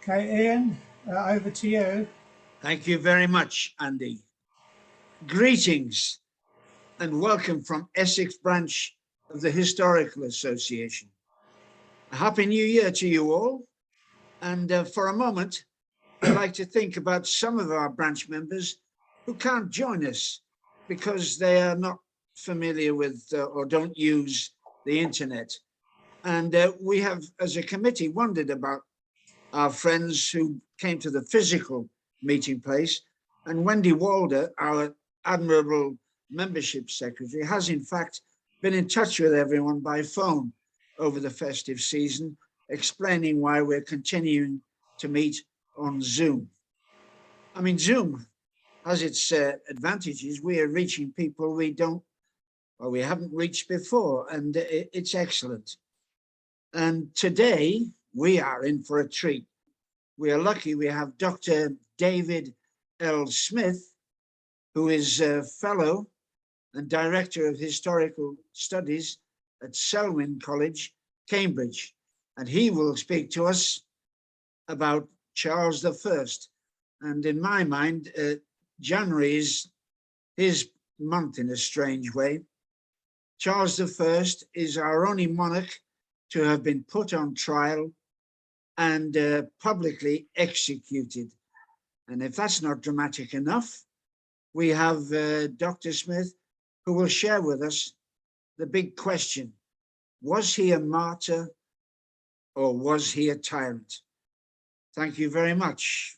Okay, Ian, over to you. Thank you very much, Andy. Greetings and welcome from Essex branch of the Historical Association. A Happy New Year to you all. And for a moment, I'd like to think about some of our branch members who can't join us because they are not familiar with or don't use the internet. And we have, as a committee, wondered about our friends who came to the physical meeting place. And Wendy Walder, our admirable membership secretary, has in fact been in touch with everyone by phone over the festive season, explaining why we're continuing to meet on Zoom. I mean, Zoom has its advantages. We are reaching people we haven't reached before, and it's excellent. And today we are in for a treat. We are lucky we have Dr. David L. Smith, who is a fellow and director of historical studies at Selwyn College, Cambridge. And he will speak to us about Charles I. And in my mind, January is his month in a strange way. Charles I is our only monarch to have been put on trial and publicly executed. And if that's not dramatic enough, we have Dr. Smith, who will share with us the big question: was he a martyr or was he a tyrant? Thank you very much.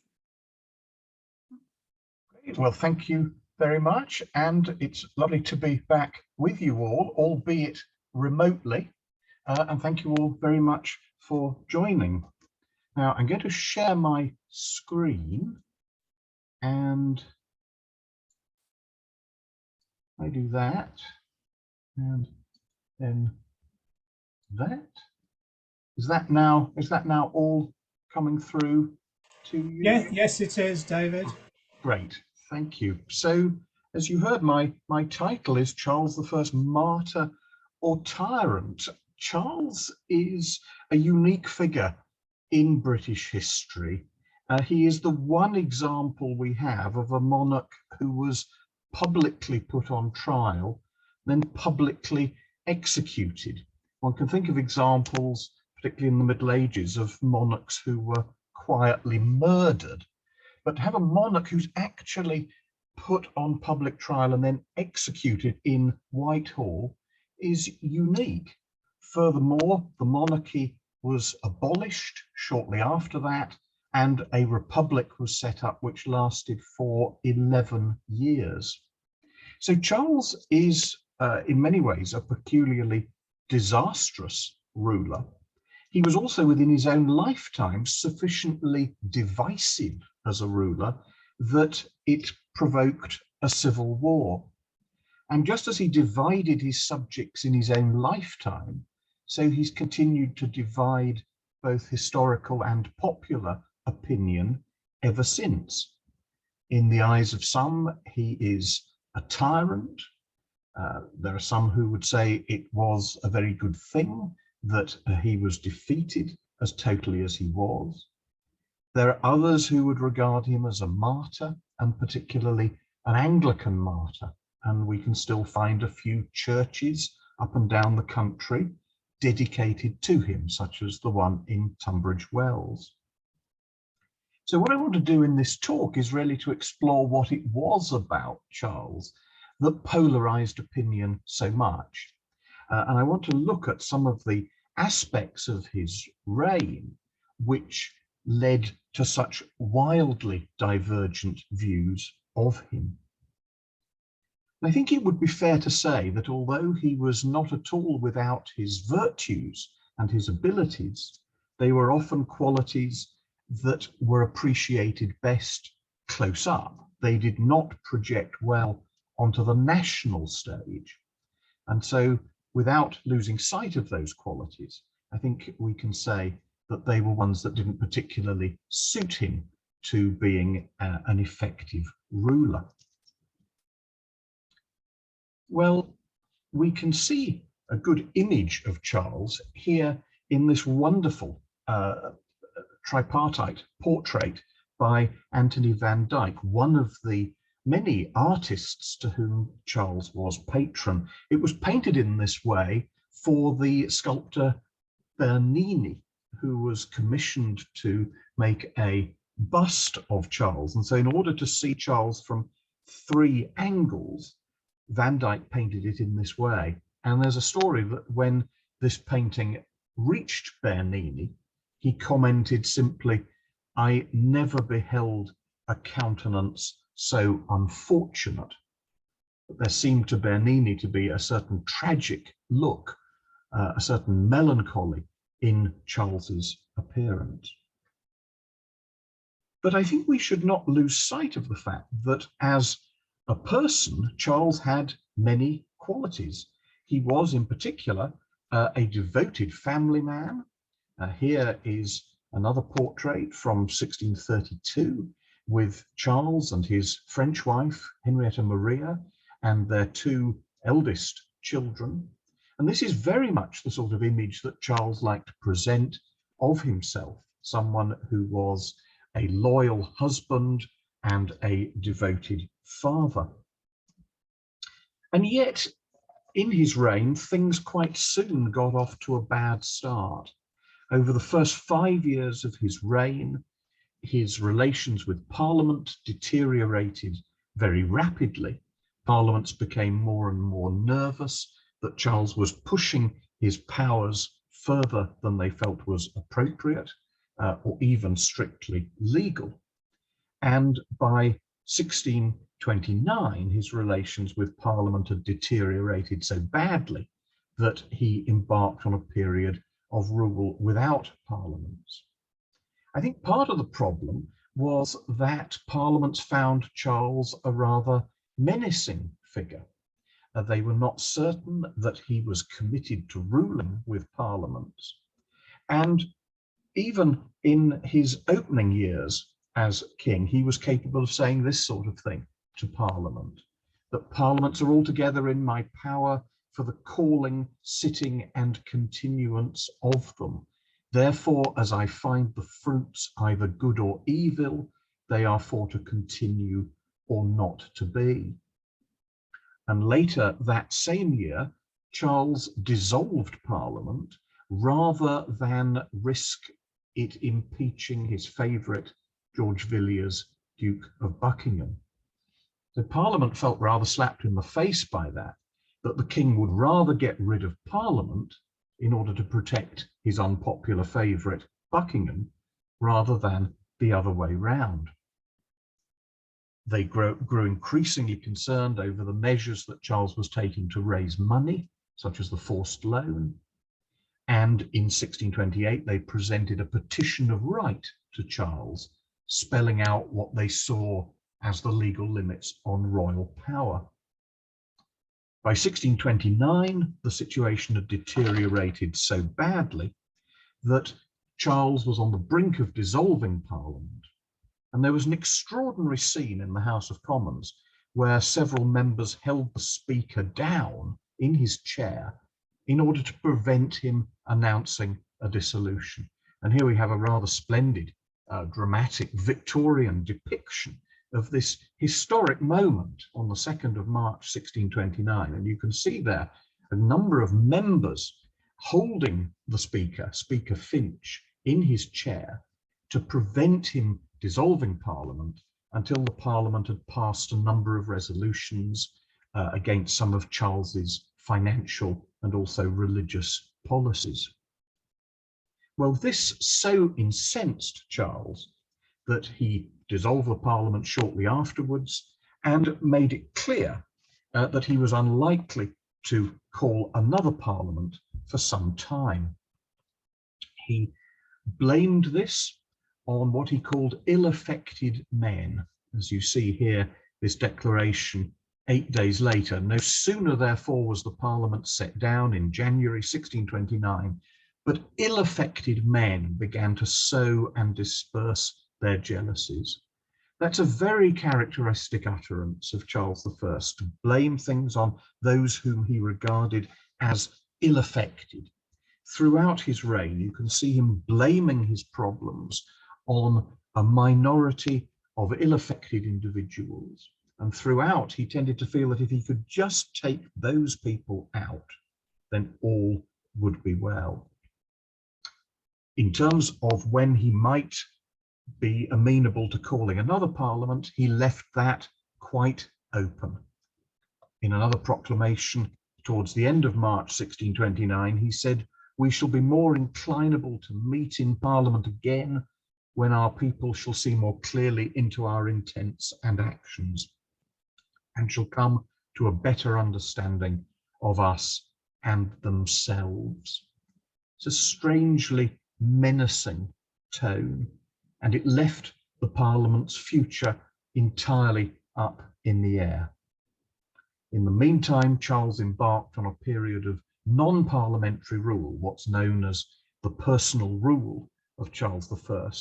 Great. Well, thank you very much. And it's lovely to be back with you all, albeit remotely. And thank you all very much for joining. Now, I'm going to share my screen, and I do that, and then that. Is that now all coming through to you? Yes, it is, David. Great, thank you. So, as you heard, my title is Charles I, Martyr or Tyrant. Charles is a unique figure in British history. He is the one example we have of a monarch who was publicly put on trial, then publicly executed. One can think of examples, particularly in the Middle Ages, of monarchs who were quietly murdered. But to have a monarch who's actually put on public trial and then executed in Whitehall is unique. Furthermore, the monarchy was abolished shortly after that, and a republic was set up which lasted for 11 years. So Charles is, in many ways, a peculiarly disastrous ruler. He was also, within his own lifetime, sufficiently divisive as a ruler that it provoked a civil war. And just as he divided his subjects in his own lifetime, so he's continued to divide both historical and popular opinion ever since. In the eyes of some, he is a tyrant. There are some who would say it was a very good thing that he was defeated as totally as he was. There are others who would regard him as a martyr, and particularly an Anglican martyr. And we can still find a few churches up and down the country dedicated to him, such as the one in Tunbridge Wells. So what I want to do in this talk is really to explore what it was about Charles that polarized opinion so much. And I want to look at some of the aspects of his reign which led to such wildly divergent views of him. I think it would be fair to say that although he was not at all without his virtues and his abilities, they were often qualities that were appreciated best close up. They did not project well onto the national stage. And so, without losing sight of those qualities, I think we can say that they were ones that didn't particularly suit him to being an effective ruler. Well, we can see a good image of Charles here in this wonderful tripartite portrait by Anthony van Dyck, one of the many artists to whom Charles was patron. It was painted in this way for the sculptor Bernini, who was commissioned to make a bust of Charles. And so in order to see Charles from 3 angles, Van Dyck painted it in this way. And there's a story that when this painting reached Bernini, he commented simply, "I never beheld a countenance so unfortunate." But there seemed to Bernini to be a certain tragic look, a certain melancholy in Charles's appearance. But I think we should not lose sight of the fact that as a person, Charles had many qualities. He was in particular a devoted family man. Here is another portrait from 1632 with Charles and his French wife, Henrietta Maria, and their 2 eldest children. And this is very much the sort of image that Charles liked to present of himself, someone who was a loyal husband and a devoted father. And yet, in his reign, things quite soon got off to a bad start. Over the first 5 years of his reign, his relations with Parliament deteriorated very rapidly. Parliaments became more and more nervous that Charles was pushing his powers further than they felt was appropriate or even strictly legal. And by 1629, his relations with Parliament had deteriorated so badly that he embarked on a period of rule without parliaments. I think part of the problem was that parliaments found Charles a rather menacing figure. They were not certain that he was committed to ruling with parliaments. And even in his opening years as king, he was capable of saying this sort of thing to Parliament, that parliaments are altogether in my power for the calling, sitting and continuance of them. Therefore, as I find the fruits either good or evil, they are for to continue or not to be. And later that same year, Charles dissolved Parliament rather than risk it impeaching his favourite George Villiers, Duke of Buckingham. So Parliament felt rather slapped in the face by that the king would rather get rid of Parliament in order to protect his unpopular favourite Buckingham rather than the other way round. They grew increasingly concerned over the measures that Charles was taking to raise money, such as the forced loan. And in 1628, they presented a petition of right to Charles, spelling out what they saw as the legal limits on royal power. By 1629, the situation had deteriorated so badly that Charles was on the brink of dissolving Parliament. And there was an extraordinary scene in the House of Commons where several members held the Speaker down in his chair in order to prevent him announcing a dissolution. And here we have a rather splendid, dramatic Victorian depiction of this historic moment on the 2nd of March, 1629. And you can see there a number of members holding the Speaker, Speaker Finch, in his chair to prevent him dissolving Parliament until the Parliament had passed a number of resolutions against some of Charles's financial and also religious policies. Well, this so incensed Charles that he dissolved the Parliament shortly afterwards and made it clear that he was unlikely to call another Parliament for some time. He blamed this on what he called ill-affected men. As you see here, this declaration 8 days later. No sooner, therefore, was the Parliament set down in January 1629, but ill-affected men began to sow and disperse their jealousies. That's a very characteristic utterance of Charles I, to blame things on those whom he regarded as ill-affected. throughout his reign, you can see him blaming his problems on a minority of ill-affected individuals. And throughout, he tended to feel that if he could just take those people out, then all would be well. In terms of when he might be amenable to calling another parliament, he left that quite open. In another proclamation towards the end of March 1629, he said, "We shall be more inclinable to meet in parliament again when our people shall see more clearly into our intents and actions, and shall come to a better understanding of us and themselves." It's a strangely menacing tone, and it left the Parliament's future entirely up in the air. In the meantime, Charles embarked on a period of non-parliamentary rule, what's known as the personal rule of Charles I,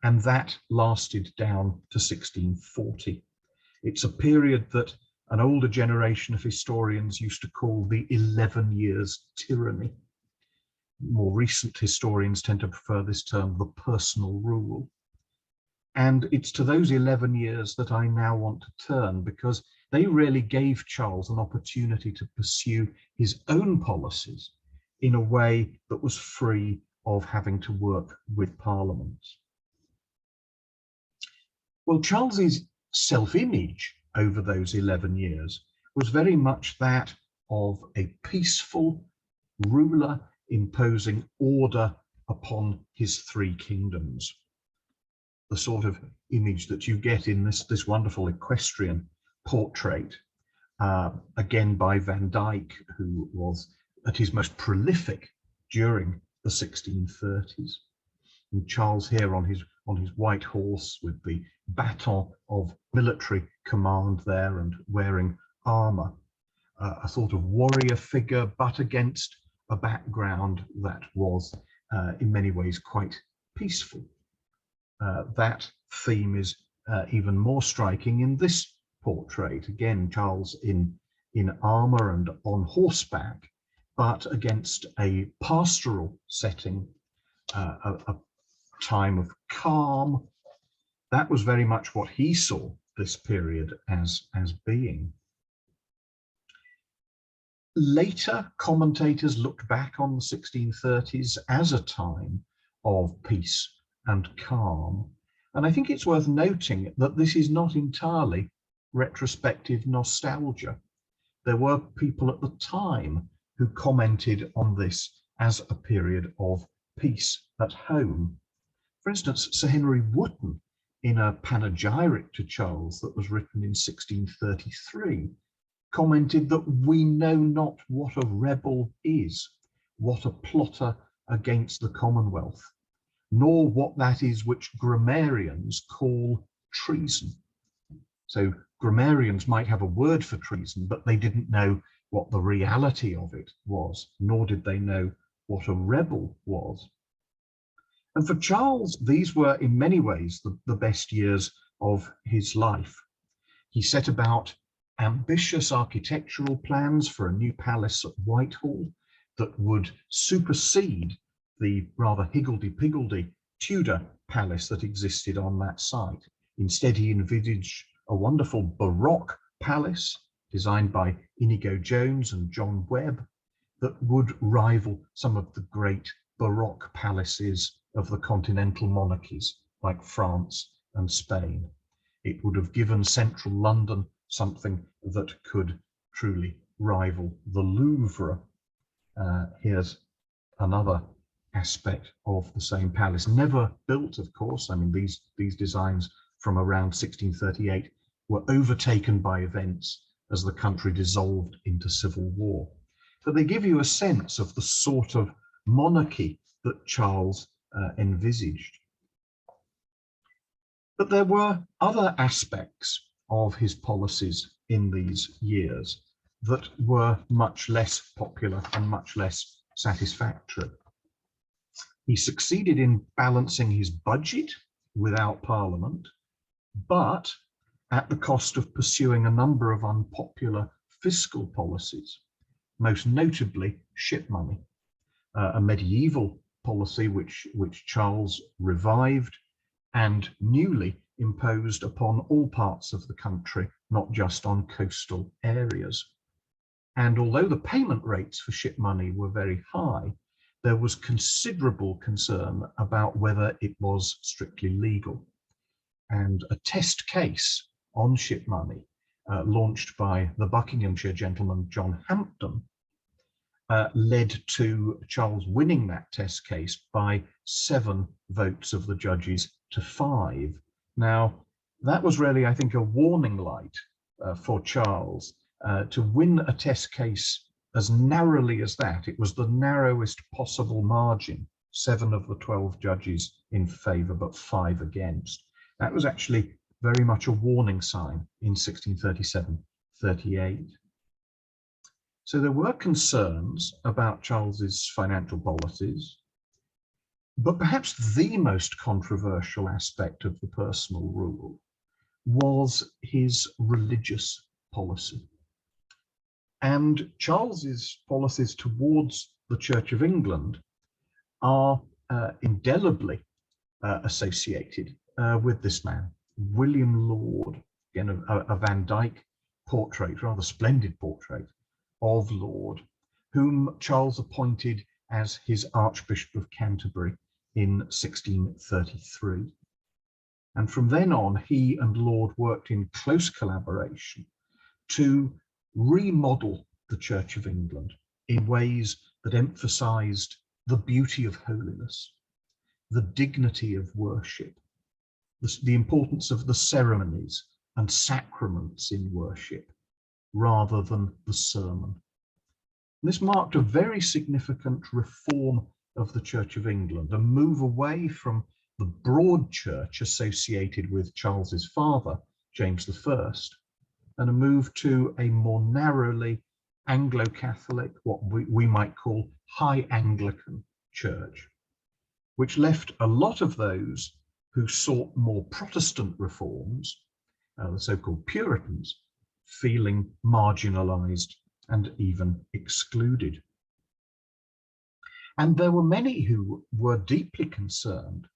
and that lasted down to 1640. It's a period that an older generation of historians used to call the 11 years tyranny. More recent historians tend to prefer this term, the personal rule. And it's to those 11 years that I now want to turn, because they really gave Charles an opportunity to pursue his own policies in a way that was free of having to work with parliaments. Well, Charles's self-image over those 11 years was very much that of a peaceful ruler imposing order upon his three kingdoms. The sort of image that you get in this wonderful equestrian portrait, again by Van Dyck, who was at his most prolific during the 1630s. And Charles here on his white horse with the baton of military command there and wearing armor, a sort of warrior figure, but against a background that was in many ways quite peaceful. That theme is even more striking in this portrait. Again, Charles in armor and on horseback, but against a pastoral setting, a time of calm. That was very much what he saw this period as being. Later, commentators looked back on the 1630s as a time of peace and calm. And I think it's worth noting that this is not entirely retrospective nostalgia. There were people at the time who commented on this as a period of peace at home. For instance, Sir Henry Wotton, in a panegyric to Charles that was written in 1633, commented that "we know not what a rebel is, what a plotter against the Commonwealth, nor what that is which grammarians call treason." So grammarians might have a word for treason, but they didn't know what the reality of it was, nor did they know what a rebel was. And for Charles, these were in many ways the best years of his life. He set about ambitious architectural plans for a new palace at Whitehall that would supersede the rather higgledy-piggledy Tudor palace that existed on that site. Instead, he envisaged a wonderful Baroque palace designed by Inigo Jones and John Webb that would rival some of the great Baroque palaces of the continental monarchies like France and Spain. It would have given central London something that could truly rival the Louvre. Here's another aspect of the same palace, never built, of course. I mean, these designs from around 1638 were overtaken by events as the country dissolved into civil war. But they give you a sense of the sort of monarchy that Charles envisaged. But there were other aspects of his policies in these years that were much less popular and much less satisfactory. He succeeded in balancing his budget without Parliament, but at the cost of pursuing a number of unpopular fiscal policies, most notably ship money. a medieval policy which Charles revived and newly imposed upon all parts of the country, not just on coastal areas. And although the payment rates for ship money were very high, there was considerable concern about whether it was strictly legal. And a test case on ship money, launched by the Buckinghamshire gentleman John Hampden, led to Charles winning that test case by 7 votes of the judges to 5. Now, that was really, I think, a warning light for Charles to win a test case as narrowly as that. It was the narrowest possible margin, 7 of the 12 judges in favour, but 5 against. That was actually very much a warning sign in 1637-38. So there were concerns about Charles's financial policies, but perhaps the most controversial aspect of the personal rule was his religious policy. And Charles's policies towards the Church of England are indelibly associated with this man, William Laud, again a Van Dyck portrait, rather splendid portrait of Laud, whom Charles appointed as his Archbishop of Canterbury in 1633. And from then on, he and Laud worked in close collaboration to remodel the Church of England in ways that emphasized the beauty of holiness, the dignity of worship, the importance of the ceremonies and sacraments in worship, rather than the sermon. This marked a very significant reform of the Church of England, a move away from the broad church associated with Charles's father, James I, and a move to a more narrowly Anglo-Catholic, what we might call High Anglican church, which left a lot of those who sought more Protestant reforms, the so-called Puritans, feeling marginalized and even excluded. And there were many who were deeply concerned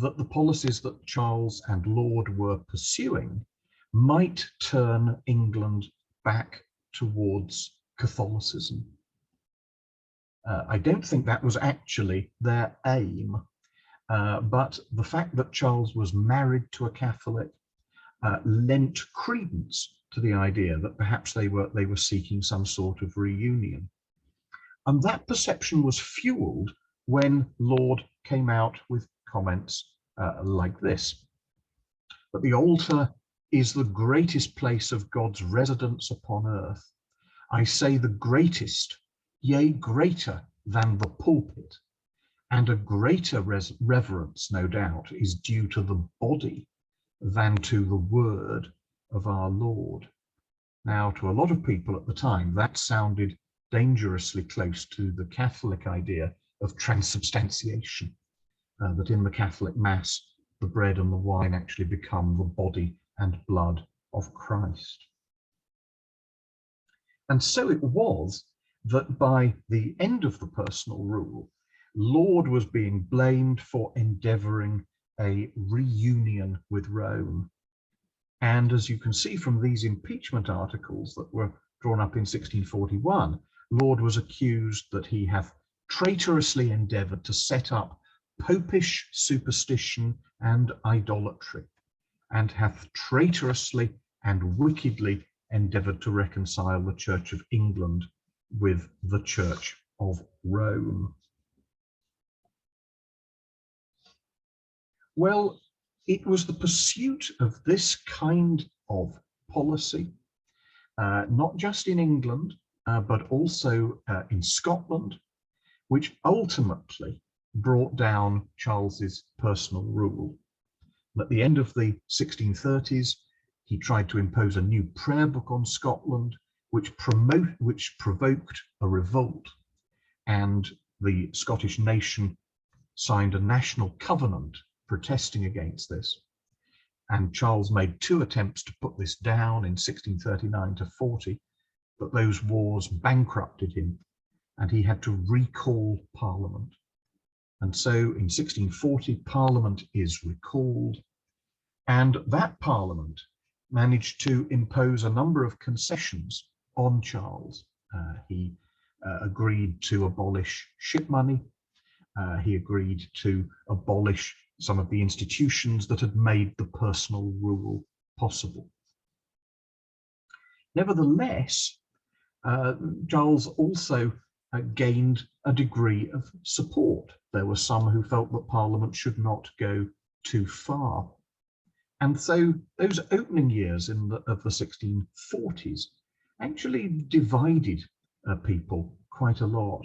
that the policies that Charles and Laud were pursuing might turn England back towards Catholicism. I don't think that was actually their aim, but the fact that Charles was married to a Catholic lent credence to the idea that perhaps they were seeking some sort of reunion. And that perception was fueled when Laud came out with comments like this: "But the altar is the greatest place of God's residence upon earth. I say the greatest, yea, greater than the pulpit, and a greater reverence, no doubt, is due to the body than to the word of our Lord." Now, to a lot of people at the time, that sounded dangerously close to the Catholic idea of transubstantiation, that in the Catholic Mass, the bread and the wine actually become the body and blood of Christ. And so it was that by the end of the personal rule, Laud was being blamed for endeavoring a reunion with Rome. And as you can see from these impeachment articles that were drawn up in 1641, Laud was accused that he hath traitorously endeavored to set up popish superstition and idolatry, and hath traitorously and wickedly endeavored to reconcile the Church of England with the Church of Rome. Well, it was the pursuit of this kind of policy, not just in England, but also in Scotland, which ultimately brought down Charles's personal rule. At the end of the 1630s, he tried to impose a new prayer book on Scotland, which provoked a revolt, and the Scottish nation signed a national covenant protesting against this. And Charles made 2 attempts to put this down in 1639 to 40, but those wars bankrupted him, and he had to recall Parliament. And so in 1640, Parliament is recalled, and that Parliament managed to impose a number of concessions on Charles. He agreed to abolish ship money. He agreed to abolish some of the institutions that had made the personal rule possible. Nevertheless, Charles also gained a degree of support. There were some who felt that Parliament should not go too far. And so those opening years of the 1640s actually divided people quite a lot.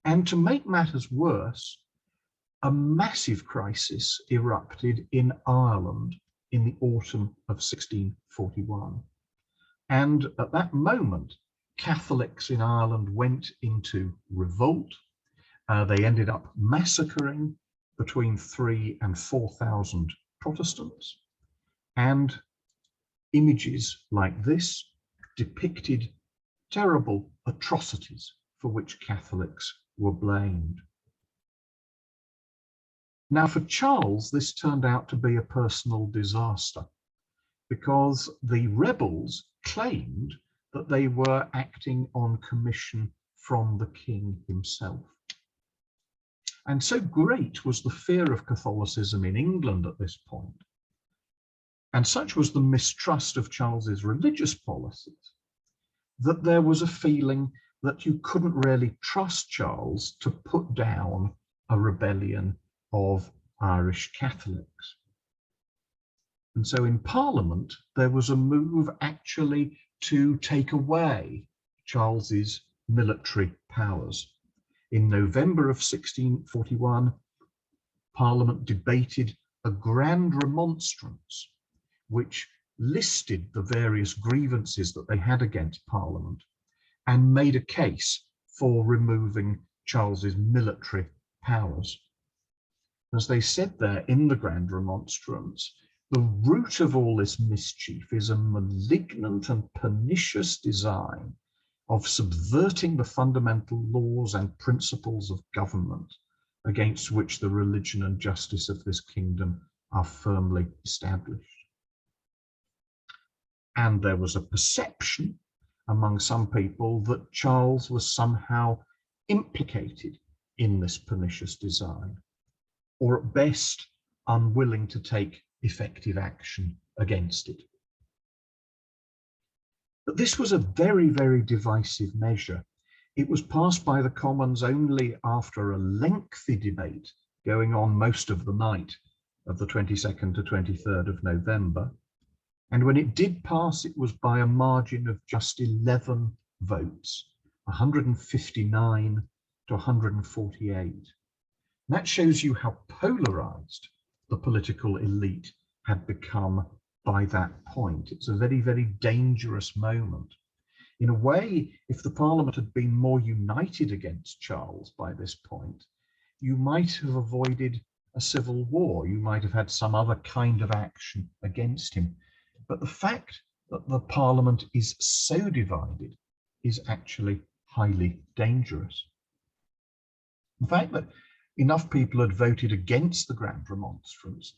And to make matters worse, a massive crisis erupted in Ireland in the autumn of 1641. And at that moment, Catholics in Ireland went into revolt. They ended up massacring between 3,000 and 4,000 Protestants. And images like this depicted terrible atrocities for which Catholics were blamed. Now, for Charles, this turned out to be a personal disaster because the rebels claimed that they were acting on commission from the king himself. And so great was the fear of Catholicism in England at this point, and such was the mistrust of Charles's religious policies, that there was a feeling that you couldn't really trust Charles to put down a rebellion of Irish Catholics. And so in Parliament, there was a move actually to take away Charles's military powers. In November of 1641, Parliament debated a grand remonstrance, which listed the various grievances that they had against Parliament and made a case for removing Charles's military powers. As they said there in the grand remonstrance, the root of all this mischief is a malignant and pernicious design of subverting the fundamental laws and principles of government against which the religion and justice of this kingdom are firmly established. And there was a perception among some people that Charles was somehow implicated in this pernicious design, or at best unwilling to take effective action against it. But this was a very, very divisive measure. It was passed by the Commons only after a lengthy debate going on most of the night of the 22nd to 23rd of November. And when it did pass, it was by a margin of just 11 votes, 159 to 148. That shows you how polarized the political elite had become by that point. It's a very, very dangerous moment. In a way, if the Parliament had been more united against Charles by this point, you might have avoided a civil war. You might have had some other kind of action against him. But the fact that the Parliament is so divided is actually highly dangerous. The fact that enough people had voted against the Grand Remonstrance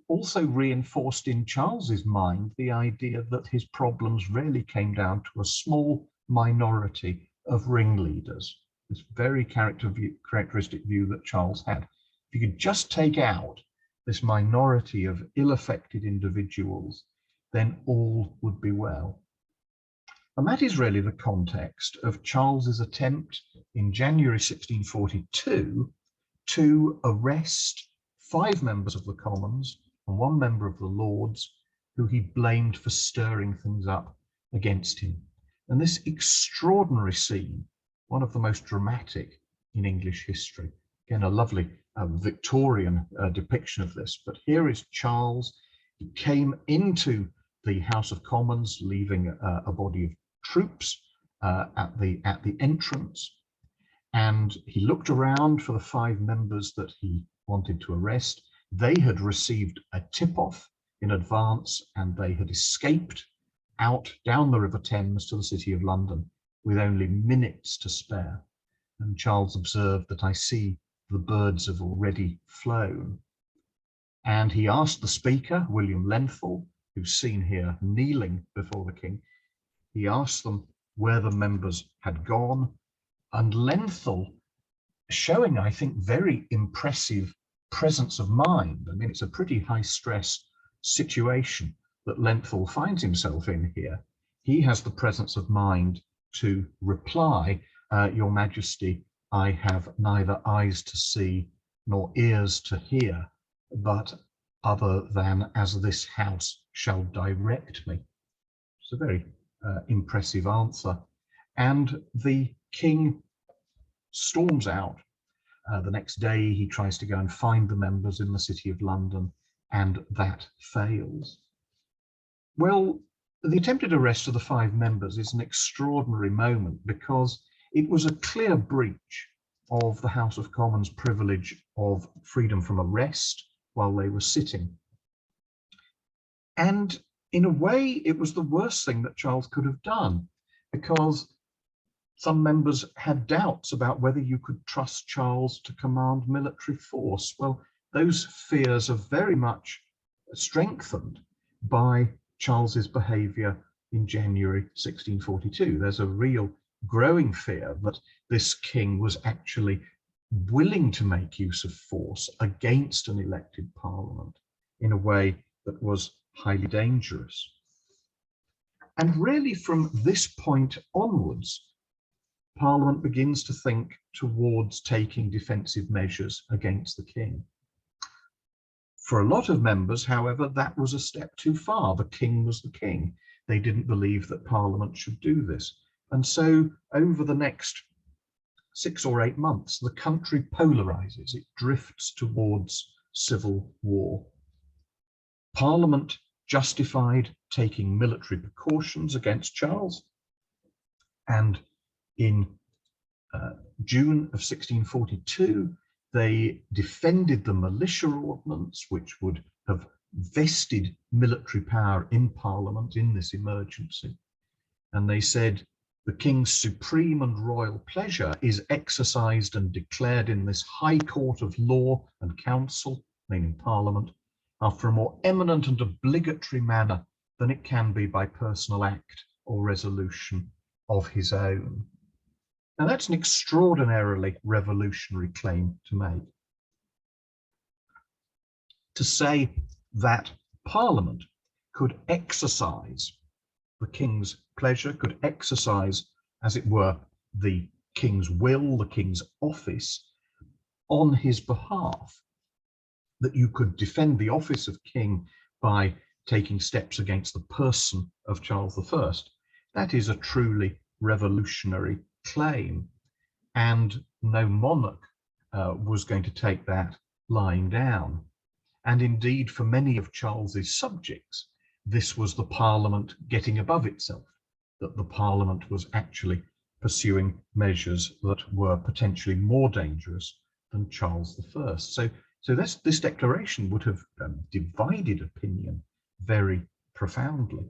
also reinforced in Charles's mind the idea that his problems really came down to a small minority of ringleaders. This very characteristic view that Charles had. If you could just take out this minority of ill-affected individuals, then all would be well. And that is really the context of Charles's attempt in January 1642 to arrest 5 members of the Commons and 1 member of the Lords, who he blamed for stirring things up against him. And this extraordinary scene, one of the most dramatic in English history. Again, a lovely Victorian depiction of this. But here is Charles. He came into the House of Commons, leaving a body of troops at the entrance, and he looked around for the 5 members that he wanted to arrest. They had received a tip-off in advance, and they had escaped out down the River Thames to the City of London. with only minutes to spare. And Charles observed that I see the birds have already flown. And he asked the speaker, William Lenthal, who's seen here kneeling before the king, he asked them where the members had gone. And Lenthal, showing, I think, very impressive presence of mind. I mean, it's a pretty high stress situation that Lenthal finds himself in here. He has the presence of mind to reply, Your Majesty, I have neither eyes to see nor ears to hear, but other than as this house shall direct me. It's a very impressive answer. And the king storms out. The next day, he tries to go and find the members in the City of London, and that fails. Well, the attempted arrest of the 5 members is an extraordinary moment because it was a clear breach of the House of Commons' privilege of freedom from arrest while they were sitting. And in a way, it was the worst thing that Charles could have done, because some members had doubts about whether you could trust Charles to command military force. Well, those fears are very much strengthened by Charles's behavior in January 1642. There's a real growing fear that this king was actually willing to make use of force against an elected parliament in a way that was highly dangerous. And really from this point onwards, Parliament begins to think towards taking defensive measures against the king. For a lot of members, however, that was a step too far. The king was the king. They didn't believe that Parliament should do this. And so over the next 6 or 8 months, the country polarizes. It drifts towards civil war. Parliament justified taking military precautions against Charles, and in June of 1642, they defended the militia ordinance, which would have vested military power in Parliament in this emergency. And they said, the king's supreme and royal pleasure is exercised and declared in this high court of law and council, meaning Parliament, after a more eminent and obligatory manner than it can be by personal act or resolution of his own. Now that's an extraordinarily revolutionary claim to make. To say that Parliament could exercise the king's pleasure, could exercise, as it were, the king's will, the king's office on his behalf, that you could defend the office of king by taking steps against the person of Charles I, that is a truly revolutionary claim, and no monarch was going to take that lying down. And indeed, for many of Charles's subjects, this was the Parliament getting above itself, that the Parliament was actually pursuing measures that were potentially more dangerous than Charles I. So this declaration would have divided opinion very profoundly.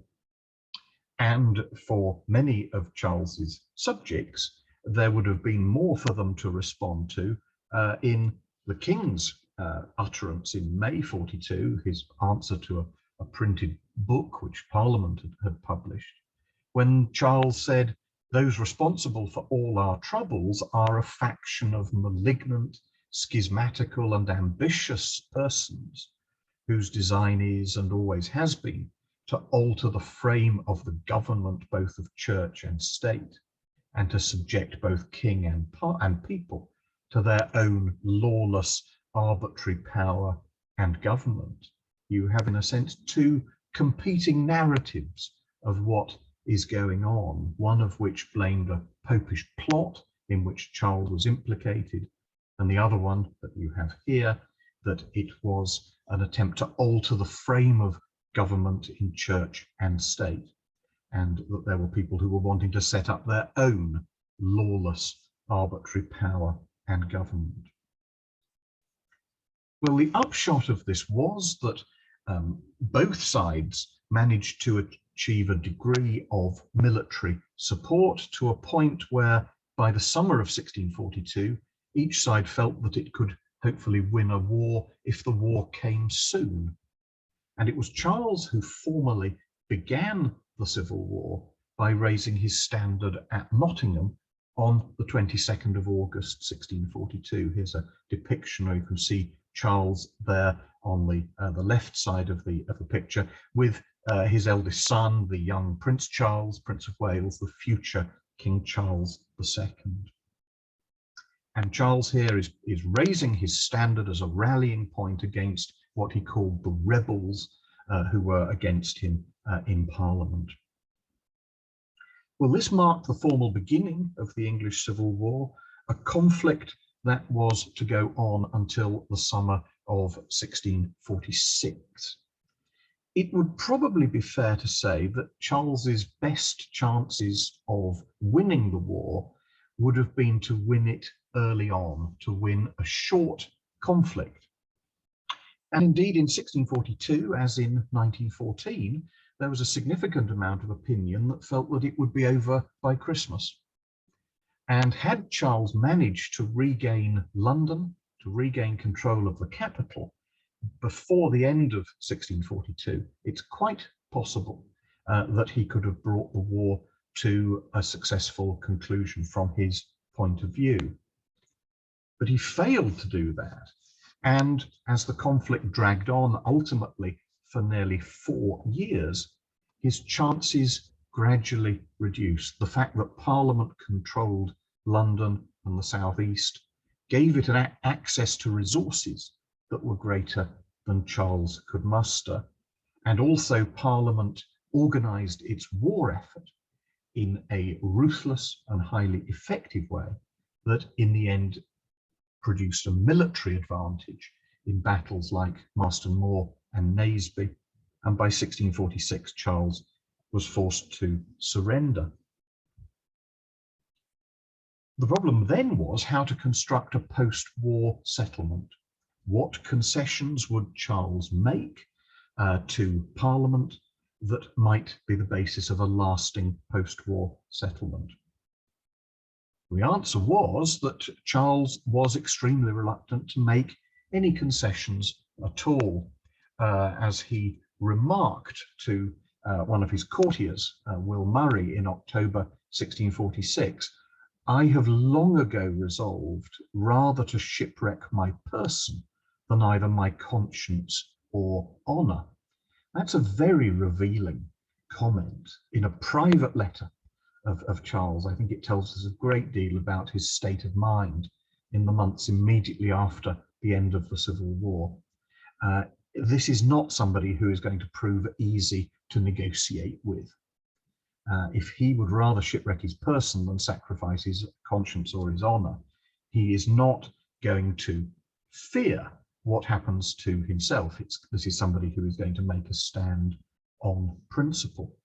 And for many of Charles's subjects, there would have been more for them to respond to in the king's utterance in May 42, his answer to a printed book which Parliament had published, when Charles said, those responsible for all our troubles are a faction of malignant, schismatical and ambitious persons whose design is and always has been to alter the frame of the government both of church and state, and to subject both king and people to their own lawless, arbitrary power and government. You have, in a sense, 2 competing narratives of what is going on, one of which blamed a popish plot in which Charles was implicated, and the other one that you have here, that it was an attempt to alter the frame of government in church and state, and that there were people who were wanting to set up their own lawless, arbitrary power and government. Well, the upshot of this was that both sides managed to achieve a degree of military support to a point where by the summer of 1642, each side felt that it could hopefully win a war if the war came soon. And it was Charles who formally began the Civil War by raising his standard at Nottingham on the 22nd of August 1642. Here's a depiction where you can see Charles there on the left side of the picture with his eldest son, the young Prince Charles, Prince of Wales, the future King Charles II. And Charles here is raising his standard as a rallying point against what he called the rebels who were against him in Parliament. Well, this marked the formal beginning of the English Civil War, a conflict that was to go on until the summer of 1646. It would probably be fair to say that Charles's best chances of winning the war would have been to win it early on, to win a short conflict. And indeed, in 1642, as in 1914, there was a significant amount of opinion that felt that it would be over by Christmas. And had Charles managed to regain London, to regain control of the capital before the end of 1642, it's quite possible that he could have brought the war to a successful conclusion from his point of view. But he failed to do that. And as the conflict dragged on, ultimately for nearly 4 years, his chances gradually reduced. The fact that Parliament controlled London and the southeast gave it an access to resources that were greater than Charles could muster. And also Parliament organised its war effort in a ruthless and highly effective way that in the end produced a military advantage in battles like Marston Moor and Naseby, and by 1646 Charles was forced to surrender. The problem then was how to construct a post-war settlement. What concessions would Charles make to Parliament that might be the basis of a lasting post-war settlement? The answer was that Charles was extremely reluctant to make any concessions at all. As he remarked to one of his courtiers, Will Murray, in October 1646, "I have long ago resolved rather to shipwreck my person than either my conscience or honour." That's a very revealing comment in a private letter of Charles. I think it tells us a great deal about his state of mind in the months immediately after the end of the Civil War. This is not somebody who is going to prove easy to negotiate with. If he would rather shipwreck his person than sacrifice his conscience or his honour, he is not going to fear what happens to himself. This is somebody who is going to make a stand on principle.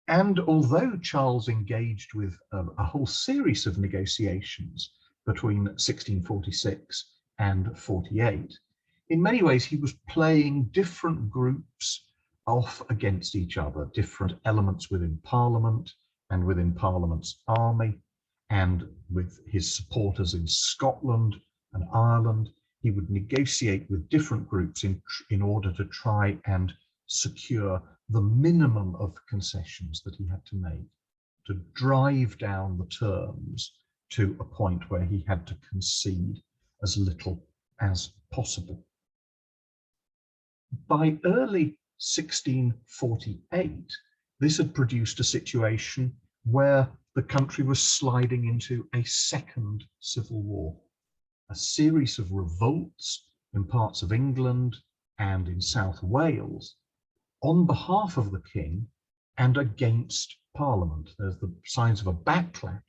And although Charles engaged with a whole series of negotiations between 1646 and 48, in many ways he was playing different groups off against each other, different elements within Parliament and within Parliament's army, and with his supporters in Scotland and Ireland. He would negotiate with different groups in order to try and secure the minimum of concessions that he had to make, to drive down the terms to a point where he had to concede as little as possible. By early 1648, this had produced a situation where the country was sliding into a second civil war, a series of revolts in parts of England and in South Wales on behalf of the king and against Parliament. There's the signs of a backlash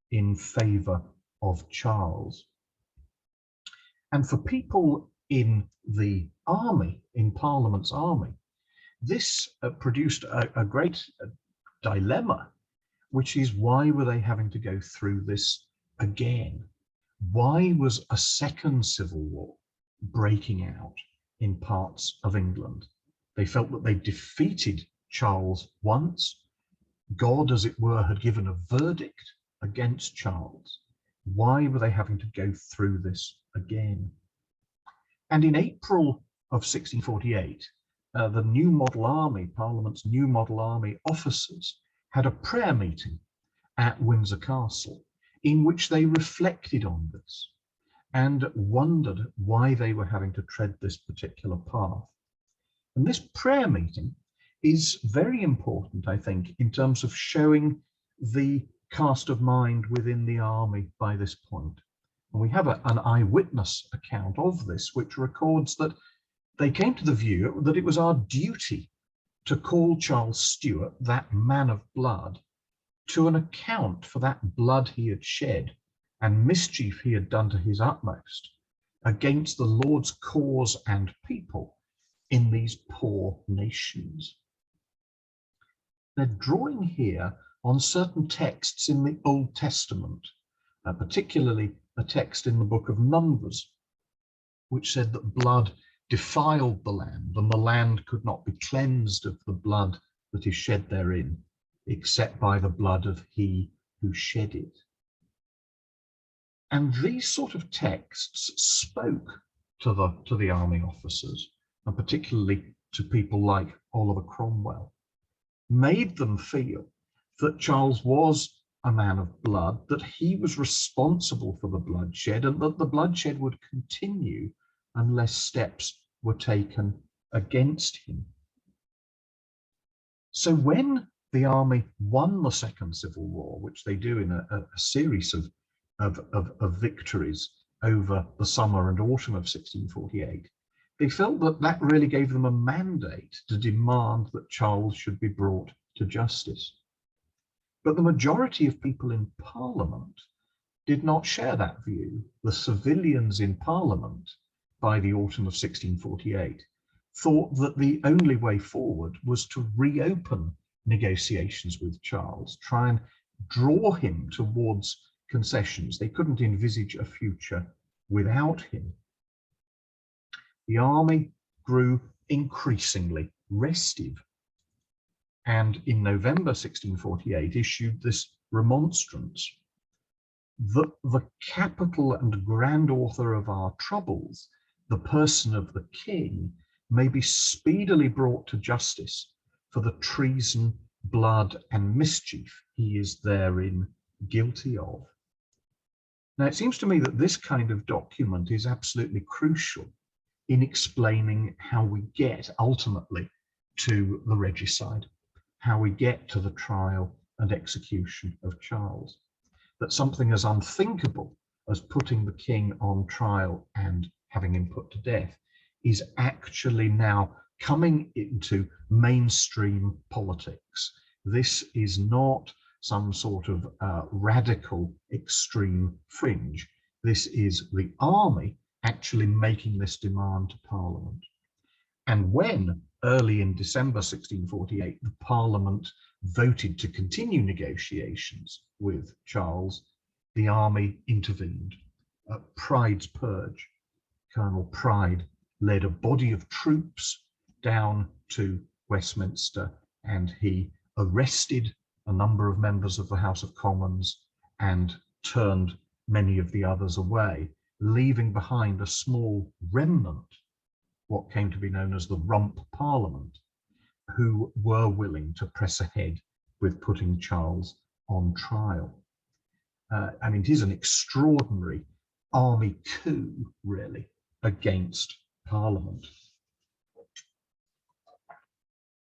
in favour of Charles. And for people in the army, in Parliament's army, this produced a great dilemma, which is, why were they having to go through this again? Why was a second civil war breaking out in parts of England? They felt that they defeated Charles once. God, as it were, had given a verdict against Charles. Why were they having to go through this again? And in April of 1648, the New Model Army, Parliament's New Model Army officers, had a prayer meeting at Windsor Castle in which they reflected on this and wondered why they were having to tread this particular path. And this prayer meeting is very important, I think, in terms of showing the cast of mind within the army by this point. And we have an eyewitness account of this, which records that they came to the view that it was our duty to call Charles Stuart, that man of blood, to an account for that blood he had shed and mischief he had done to his utmost against the Lord's cause and people in these poor nations. They're drawing here on certain texts in the Old Testament, particularly a text in the book of Numbers, which said that blood defiled the land, and the land could not be cleansed of the blood that is shed therein, except by the blood of he who shed it. And these sort of texts spoke to the army officers, and particularly to people like Oliver Cromwell, made them feel that Charles was a man of blood, that he was responsible for the bloodshed, and that the bloodshed would continue unless steps were taken against him. So when the army won the Second Civil War, which they do in a series of victories over the summer and autumn of 1648, they felt that that really gave them a mandate to demand that Charles should be brought to justice. But the majority of people in Parliament did not share that view. The civilians in Parliament, by the autumn of 1648, thought that the only way forward was to reopen negotiations with Charles, try and draw him towards concessions. They couldn't envisage a future without him. The army grew increasingly restive, and in November 1648 issued this remonstrance that the capital and grand author of our troubles, the person of the king, may be speedily brought to justice for the treason, blood, and mischief he is therein guilty of. Now, it seems to me that this kind of document is absolutely crucial in explaining how we get ultimately to the regicide, how we get to the trial and execution of Charles. That something as unthinkable as putting the king on trial and having him put to death is actually now coming into mainstream politics. This is not some sort of radical extreme fringe. This is the army actually making this demand to Parliament. And when early in December 1648, the Parliament voted to continue negotiations with Charles, the army intervened. Pride's purge. Colonel Pride led a body of troops down to Westminster, and he arrested a number of members of the House of Commons and turned many of the others away, leaving behind a small remnant, what came to be known as the Rump Parliament, who were willing to press ahead with putting Charles on trial. I mean, it is an extraordinary army coup, really, against Parliament.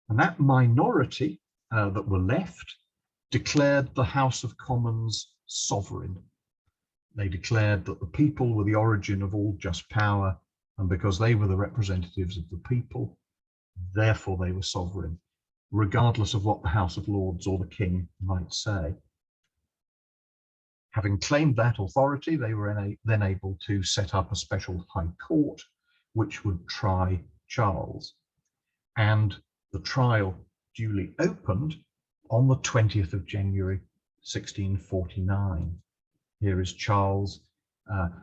And that minority that were left declared the House of Commons sovereign. They declared that the people were the origin of all just power, and because they were the representatives of the people, therefore they were sovereign, regardless of what the House of Lords or the King might say. Having claimed that authority, they were then able to set up a special High Court, which would try Charles. And the trial duly opened on the 20th of January, 1649. Here is Charles,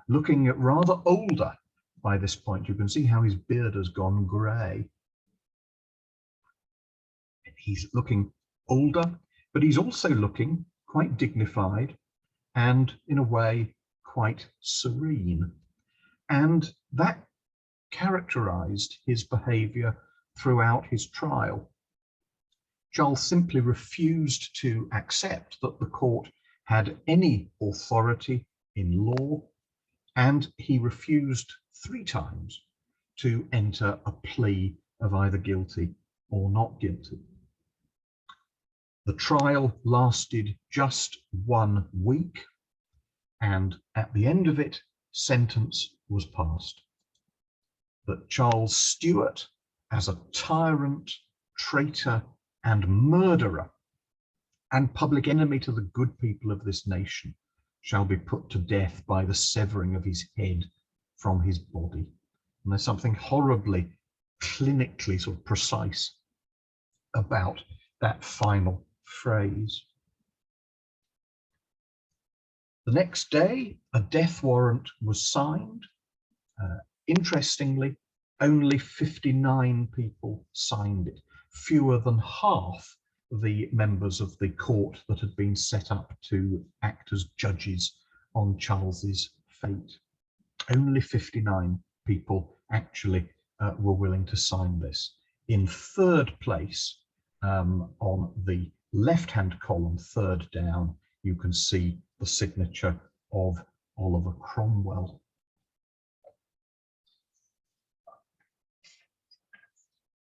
looking rather older by this point. You can see how his beard has gone grey. He's looking older, but he's also looking quite dignified and, in a way, quite serene. And that characterized his behavior throughout his trial. Charles simply refused to accept that the court had any authority in law, and he refused 3 times to enter a plea of either guilty or not guilty. The trial lasted just 1 week, and at the end of it, sentence was passed. That Charles Stuart, as a tyrant, traitor, and murderer, and public enemy to the good people of this nation, shall be put to death by the severing of his head from his body. And there's something horribly clinically sort of precise about that final phrase. The next day, a death warrant was signed. Interestingly, only 59 people signed it, fewer than half the members of the court that had been set up to act as judges on Charles's fate. Only 59 people actually were willing to sign this. In 3rd place, on the left-hand column, 3rd down, you can see the signature of Oliver Cromwell.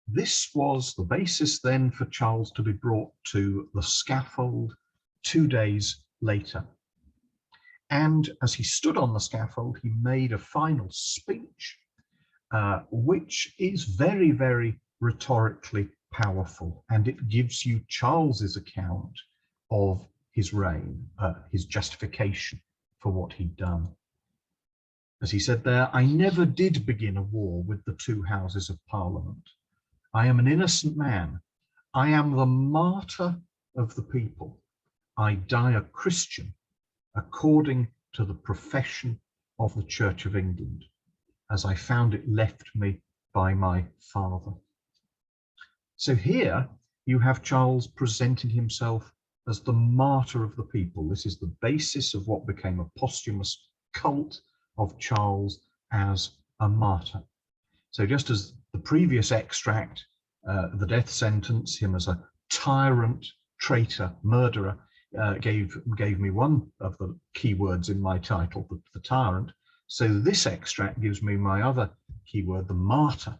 This was the basis then for Charles to be brought to the scaffold 2 days later. And as he stood on the scaffold, he made a final speech, which is very, very rhetorically powerful. And it gives you Charles's account of his reign, his justification for what he'd done. As he said there, "I never did begin a war with the 2 houses of Parliament. I am an innocent man. I am the martyr of the people. I die a Christian according to the profession of the Church of England, as I found it left me by my father." So here you have Charles presenting himself as the martyr of the people. This is the basis of what became a posthumous cult of Charles as a martyr. So just as the previous extract, the death sentence, him as a tyrant, traitor, murderer, gave me one of the key words in my title, the tyrant. So this extract gives me my other keyword, the martyr.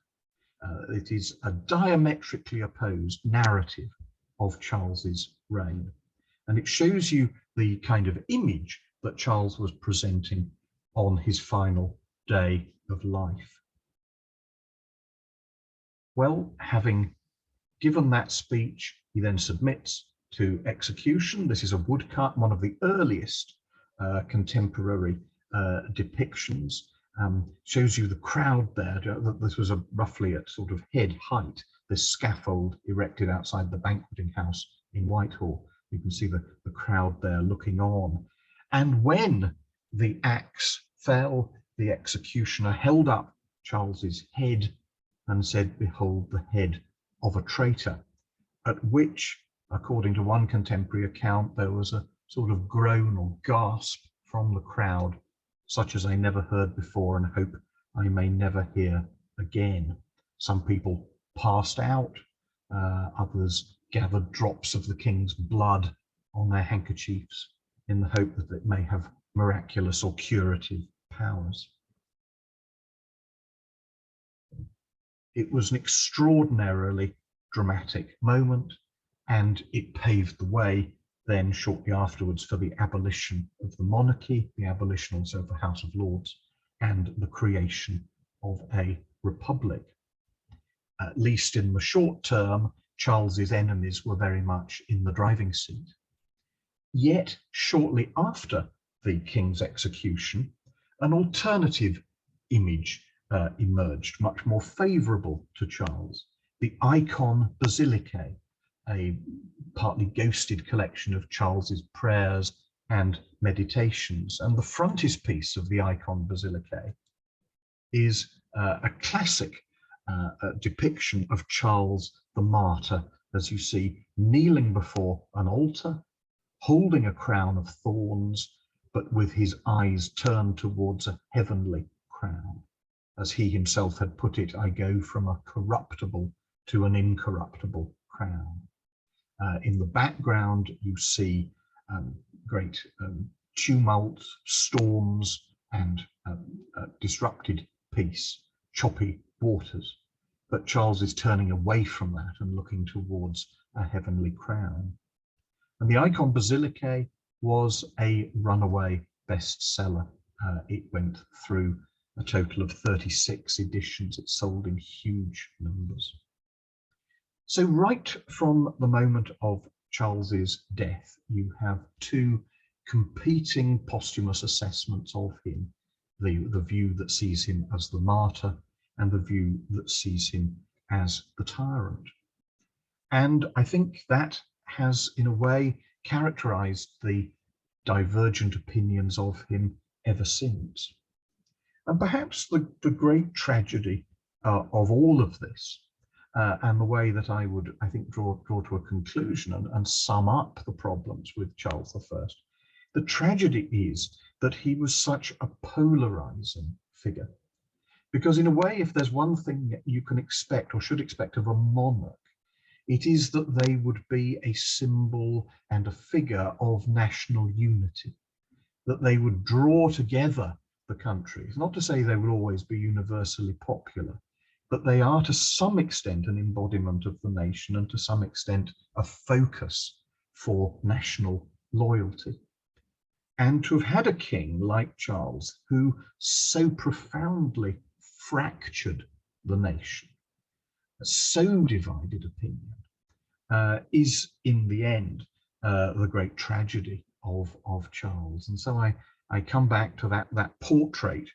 It is a diametrically opposed narrative of Charles's reign. And it shows you the kind of image that Charles was presenting on his final day of life. Well, having given that speech, he then submits to execution. This is a woodcut, one of the earliest contemporary depictions. Shows you the crowd there. This was roughly at sort of head height, this scaffold erected outside the banqueting house in Whitehall. You can see the crowd there looking on. And when the axe fell, the executioner held up Charles's head and said, "Behold the head of a traitor," at which, according to one contemporary account, there was a sort of groan or gasp from the crowd, such as I never heard before and hope I may never hear again. Some people passed out, others gathered drops of the king's blood on their handkerchiefs in the hope that it may have miraculous or curative powers. It was an extraordinarily dramatic moment, and it paved the way then shortly afterwards for the abolition of the monarchy, the abolition also of the House of Lords, and the creation of a republic. At least in the short term, Charles's enemies were very much in the driving seat. Yet shortly after the king's execution, an alternative image emerged, much more favourable to Charles, the Icon Basilicae, a partly ghosted collection of Charles's prayers and meditations. And the frontispiece of the Icon Basilicae is a classic depiction of Charles the Martyr as you see, kneeling before an altar, holding a crown of thorns, but with his eyes turned towards a heavenly crown. As he himself had put it, I go from a corruptible to an incorruptible crown. In the background, you see great tumult, storms, and disrupted peace, choppy waters. But Charles is turning away from that and looking towards a heavenly crown. And the Icon Basilicae was a runaway bestseller. It went through a total of 36 editions. It sold in huge numbers. So right from the moment of Charles's death, you have two competing posthumous assessments of him, the view that sees him as the martyr and the view that sees him as the tyrant. And I think that has, in a way, characterized the divergent opinions of him ever since. And perhaps the great tragedy of all of this, and the way that I would, I think, draw to a conclusion and sum up the problems with Charles I, the tragedy is that he was such a polarizing figure. Because in a way, if there's one thing you can expect or should expect of a monarch, it is that they would be a symbol and a figure of national unity, that they would draw together the country. It's not to say they would always be universally popular, but they are to some extent an embodiment of the nation and to some extent a focus for national loyalty. And to have had a king like Charles who so profoundly fractured the nation, so divided opinion, is in the end the great tragedy of Charles. And so I come back to that portrait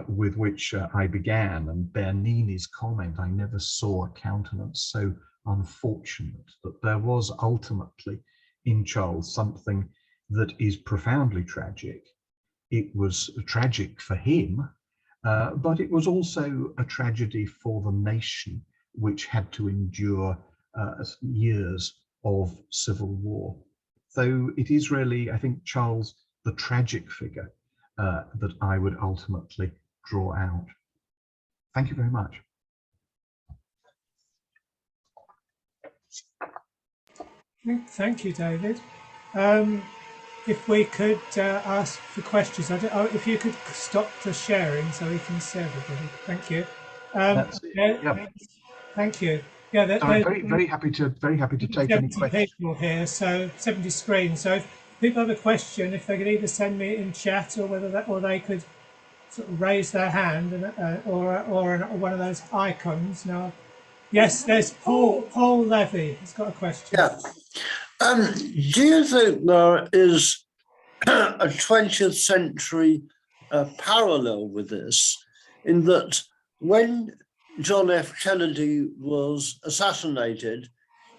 with which I began, and Bernini's comment, I never saw a countenance so unfortunate, that there was ultimately in Charles something that is profoundly tragic. It was tragic for him, but it was also a tragedy for the nation, which had to endure years of civil war. So it is really, I think, Charles, the tragic figure that I would ultimately draw out. Thank you very much. Thank you, David. If we could ask for questions, if you could stop the sharing so we can see everybody. Thank you. That's it. Yeah. Thank you. Yeah, I'm very happy to take any 70 questions. people here, so 70 screens. So if people have a question, if they could either send me in chat or or they could sort of raise their hand and, or one of those icons. Now, yes, there's Paul Levy. He's got a question. Yeah. Do you think there is a 20th century parallel with this, in that when John F. Kennedy was assassinated,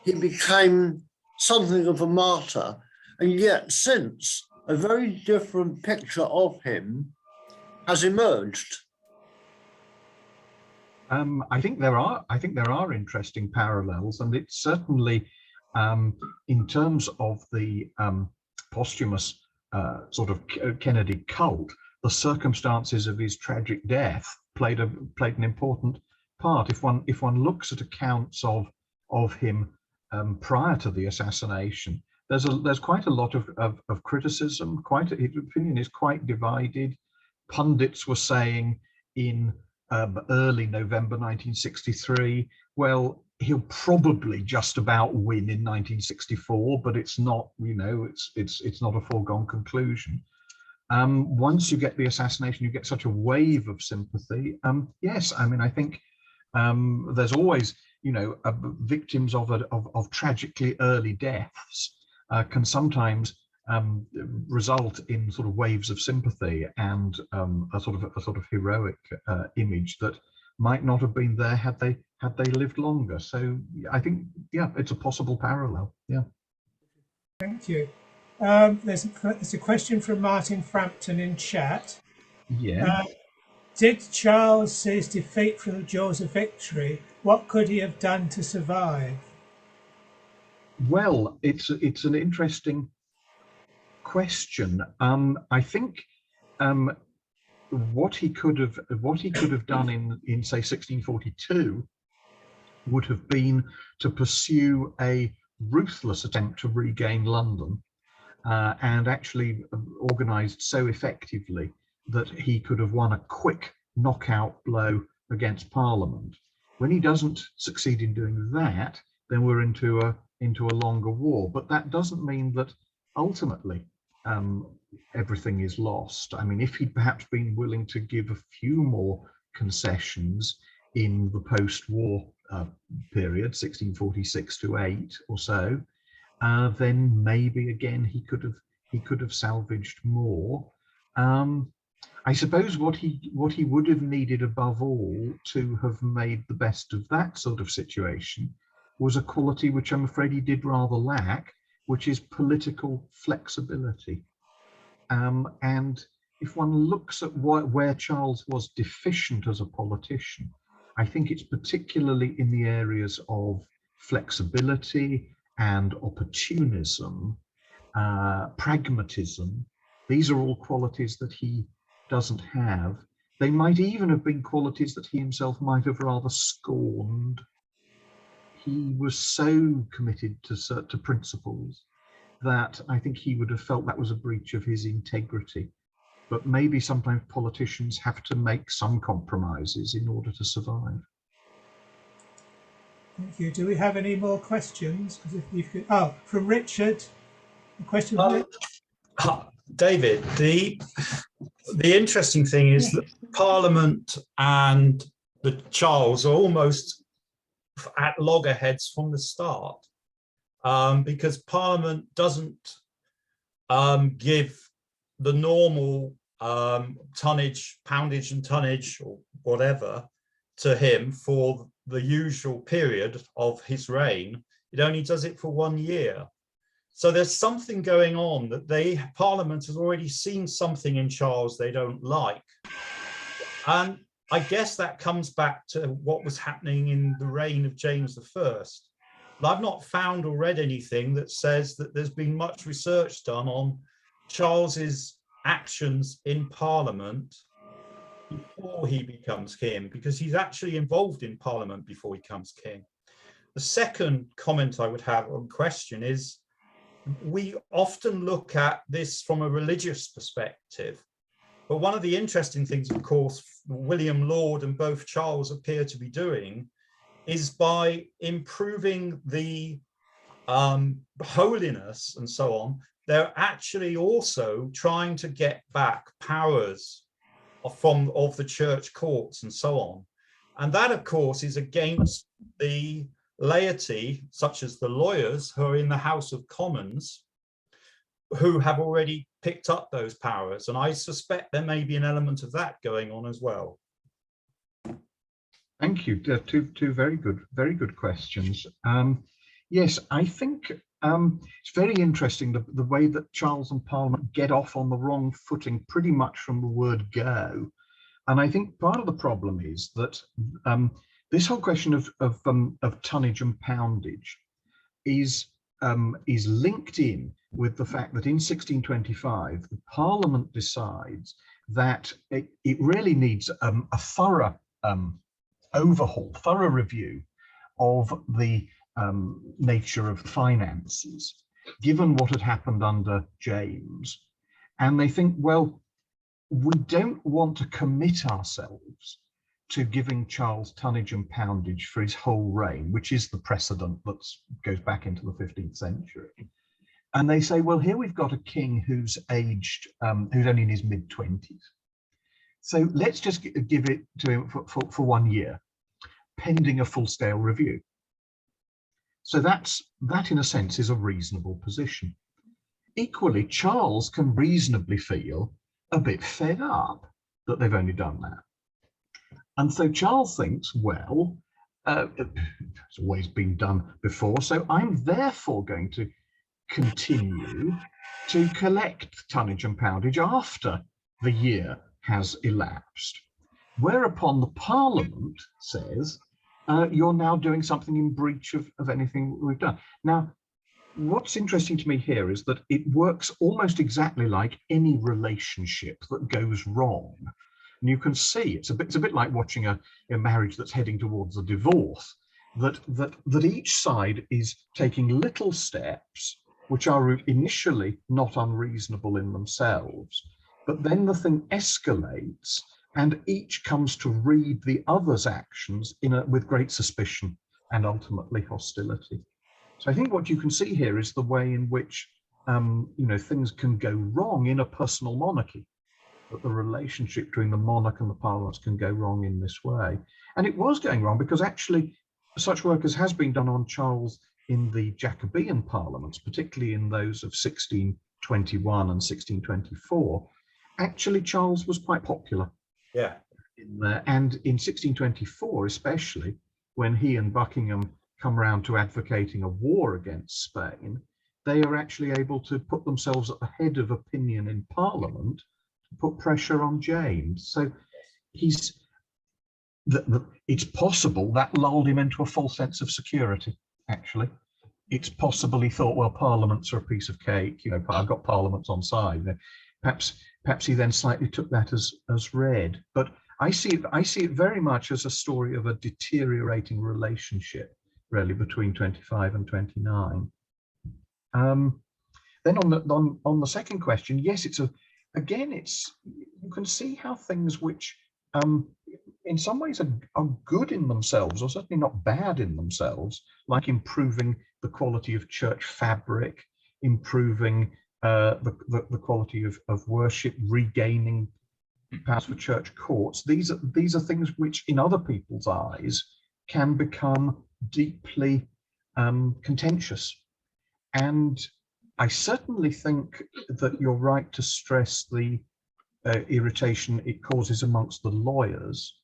he became something of a martyr, and yet since a very different picture of him has emerged? I think there are interesting parallels, and it's certainly in terms of the posthumous sort of Kennedy cult, the circumstances of his tragic death played an important part. If one looks at accounts of him prior to the assassination, there's quite a lot of criticism. His opinion is quite divided. Pundits were saying in early November 1963, well, he'll probably just about win in 1964, but it's not, it's not a foregone conclusion. Once you get the assassination, you get such a wave of sympathy. Yes, I mean, I think there's always, victims of tragically early deaths can sometimes result in sort of waves of sympathy and a sort of heroic image that might not have been there had they lived longer. So I think, yeah, it's a possible parallel. Yeah. Thank you. There's a question from Martin Frampton in chat. Yeah. Did Charles see his defeat from the jaws of victory? What could he have done to survive? Well, it's an interesting question. I think what he could have done in say 1642 would have been to pursue a ruthless attempt to regain London, and actually organised so effectively that he could have won a quick knockout blow against Parliament. When he doesn't succeed in doing that, then we're into a longer war. But that doesn't mean that ultimately everything is lost. I mean, if he'd perhaps been willing to give a few more concessions in the post-war period, 1646 to 8 or so, then maybe again he could have salvaged more. I suppose what he would have needed above all to have made the best of that sort of situation was a quality which I'm afraid he did rather lack, which is political flexibility. And if one looks at where Charles was deficient as a politician, I think it's particularly in the areas of flexibility and opportunism, pragmatism. These are all qualities that he doesn't have. They might even have been qualities that he himself might have rather scorned. He was so committed to principles that I think he would have felt that was a breach of his integrity. But maybe sometimes politicians have to make some compromises in order to survive. Thank you. Do we have any more questions? Because if you could, oh, from Richard, a question from Richard. David, the interesting thing is that Parliament and the Charles are almost at loggerheads from the start, because Parliament doesn't give the normal tonnage, poundage and tonnage or whatever to him for the usual period of his reign. It only does it for 1 year. So there's something going on that Parliament has already seen something in Charles they don't like. And I guess that comes back to what was happening in the reign of James I. But I've not found or read anything that says that there's been much research done on Charles's actions in Parliament before he becomes king, because he's actually involved in Parliament before he becomes king. The second comment I would have on question is, we often look at this from a religious perspective, but one of the interesting things, of course, William Laud and both Charles appear to be doing is by improving the holiness and so on, they're actually also trying to get back powers of the church courts and so on. And that, of course, is against the laity, such as the lawyers who are in the House of Commons, who have already picked up those powers. And I suspect there may be an element of that going on as well. Thank you. Two very good questions. Yes, I think it's very interesting the way that Charles and Parliament get off on the wrong footing pretty much from the word go. And I think part of the problem is that this whole question of tonnage and poundage is linked in with the fact that in 1625, the Parliament decides that it really needs a thorough overhaul, thorough review of the nature of finances, given what had happened under James. And they think, well, we don't want to commit ourselves to giving Charles tonnage and poundage for his whole reign, which is the precedent that goes back into the 15th century. And they say, well, here we've got a king who's aged, who's only in his mid-20s. So let's just give it to him for 1 year, pending a full-scale review. So that in a sense is a reasonable position. Equally, Charles can reasonably feel a bit fed up that they've only done that. And so Charles thinks, well, it's always been done before, so I'm therefore going to continue to collect tonnage and poundage after the year has elapsed. Whereupon the Parliament says, you're now doing something in breach of anything we've done. Now, what's interesting to me here is that it works almost exactly like any relationship that goes wrong. And you can see it's a bit like watching a marriage that's heading towards a divorce, that each side is taking little steps which are initially not unreasonable in themselves, but then the thing escalates and each comes to read the other's actions with great suspicion and ultimately hostility. So I think what you can see here is the way in which things can go wrong in a personal monarchy, that the relationship between the monarch and the parliaments can go wrong in this way. And it was going wrong because actually such work as has been done on Charles in the Jacobean parliaments, particularly in those of 1621 and 1624, actually Charles was quite popular. Yeah. And in 1624, especially, when he and Buckingham come round to advocating a war against Spain, they are actually able to put themselves at the head of opinion in Parliament to put pressure on James. So it's possible that lulled him into a false sense of security, actually. It's possible he thought, well, parliaments are a piece of cake, I've got parliaments on side. Perhaps he then slightly took that as read. But I see it very much as a story of a deteriorating relationship, really, between 25 and 29. Then on the second question, yes, you can see how things which in some ways are good in themselves, or certainly not bad in themselves, like improving the quality of church fabric, improving the quality of worship, regaining powers for church courts. These are things which in other people's eyes can become deeply contentious. And I certainly think that you're right to stress the irritation it causes amongst the lawyers.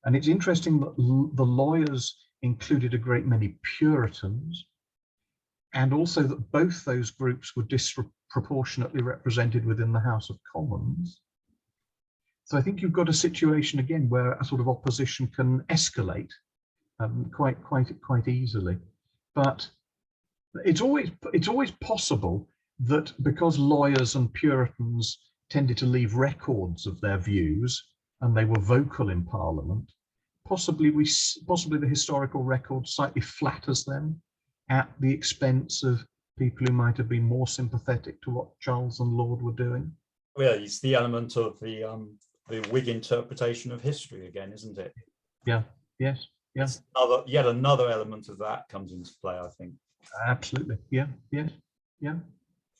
And it's interesting that the lawyers included a great many Puritans, and also that both those groups were disproportionately represented within the House of Commons. So I think you've got a situation again where a sort of opposition can escalate quite easily. But it's always possible that because lawyers and Puritans tended to leave records of their views and they were vocal in Parliament, possibly the historical record slightly flatters them at the expense of people who might have been more sympathetic to what Charles and Laud were doing. Well, it's the element of the Whig interpretation of history again, isn't it? Yeah. Yes. Yes. Yet another element of that comes into play, I think. Absolutely. Yeah. Yes. Yeah.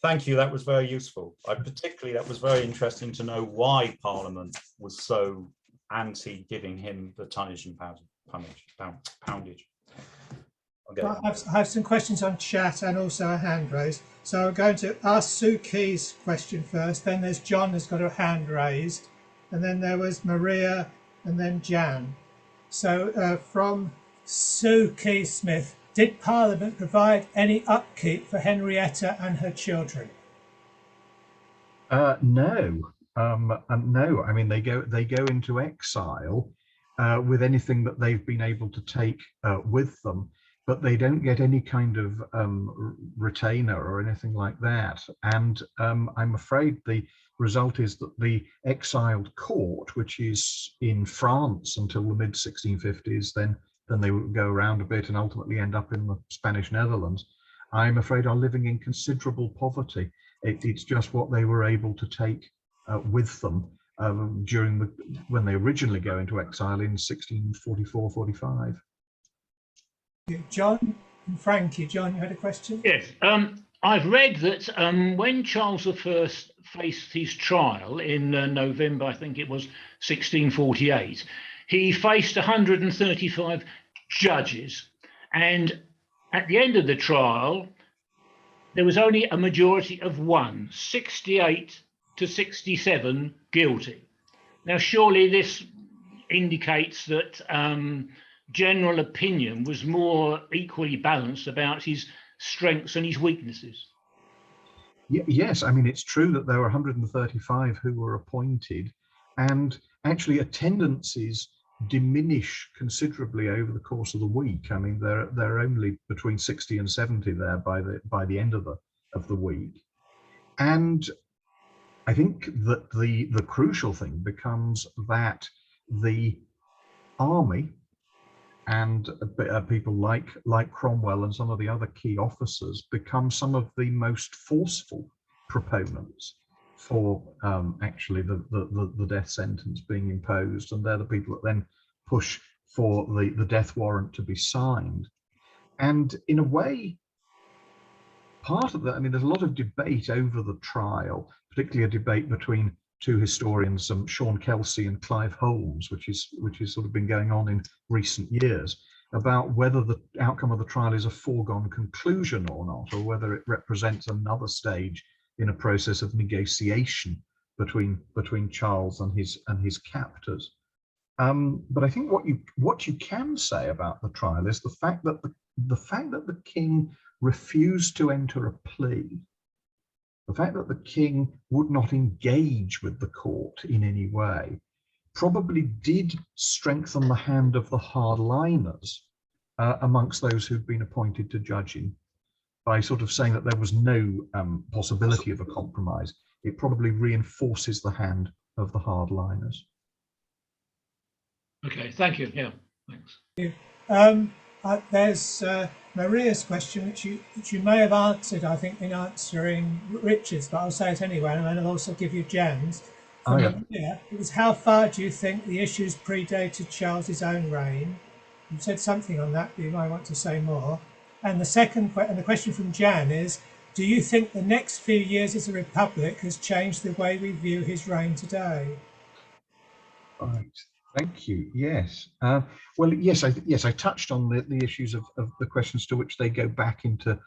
Thank you. That was very useful. That was very interesting to know why Parliament was so anti giving him the tonnage and poundage. Okay. Well, I have some questions on chat and also a hand raised. So I'm going to ask Sue Key's question first. Then there's John has got a hand raised, and then there was Maria, and then Jan. So from Sue Key Smith. Did Parliament provide any upkeep for Henrietta and her children? No. No. I mean, they go into exile with anything that they've been able to take with them, but they don't get any kind of retainer or anything like that. And I'm afraid the result is that the exiled court, which is in France until the mid-1650s, then they would go around a bit and ultimately end up in the Spanish Netherlands, I'm afraid are living in considerable poverty. It's just what they were able to take with them when they originally go into exile in 1644-45. John and Frankie. John, you had a question? Yes. I've read that when Charles I faced his trial in November, I think it was 1648, he faced 135 judges, and at the end of the trial, there was only a majority of 68 to 67 guilty. Now, surely this indicates that general opinion was more equally balanced about his strengths and his weaknesses. Yes, I mean, it's true that there were 135 who were appointed, and actually attendances diminish considerably over the course of the week. I mean, they're only between 60 and 70 there by the end of the week. And I think that the crucial thing becomes that the army and people like Cromwell and some of the other key officers become some of the most forceful proponents for actually the death sentence being imposed, and they're the people that then push for the death warrant to be signed. And in a way, part of that, I mean, there's a lot of debate over the trial, particularly a debate between two historians, Sean Kelsey and Clive Holmes, which is sort of been going on in recent years, about whether the outcome of the trial is a foregone conclusion or not, or whether it represents another stage in a process of negotiation between Charles and his captors. But I think what you can say about the trial is the fact that the king refused to enter a plea. The fact that the king would not engage with the court in any way probably did strengthen the hand of the hardliners amongst those who'd been appointed to judging, by sort of saying that there was no possibility of a compromise. It probably reinforces the hand of the hardliners. Okay, thank you. Yeah, thanks. There's Maria's question, which you may have answered, I think, in answering Richard's, but I'll say it anyway, and then I'll also give you Jan's. Yeah, it was, how far do you think the issues predated Charles's own reign? You said something on that, but you might want to say more. And the question from Jan is, do you think the next few years as a republic has changed the way we view his reign today? Right. Thank you. Yes. Well, yes. I touched on the issues of the questions to which they go back into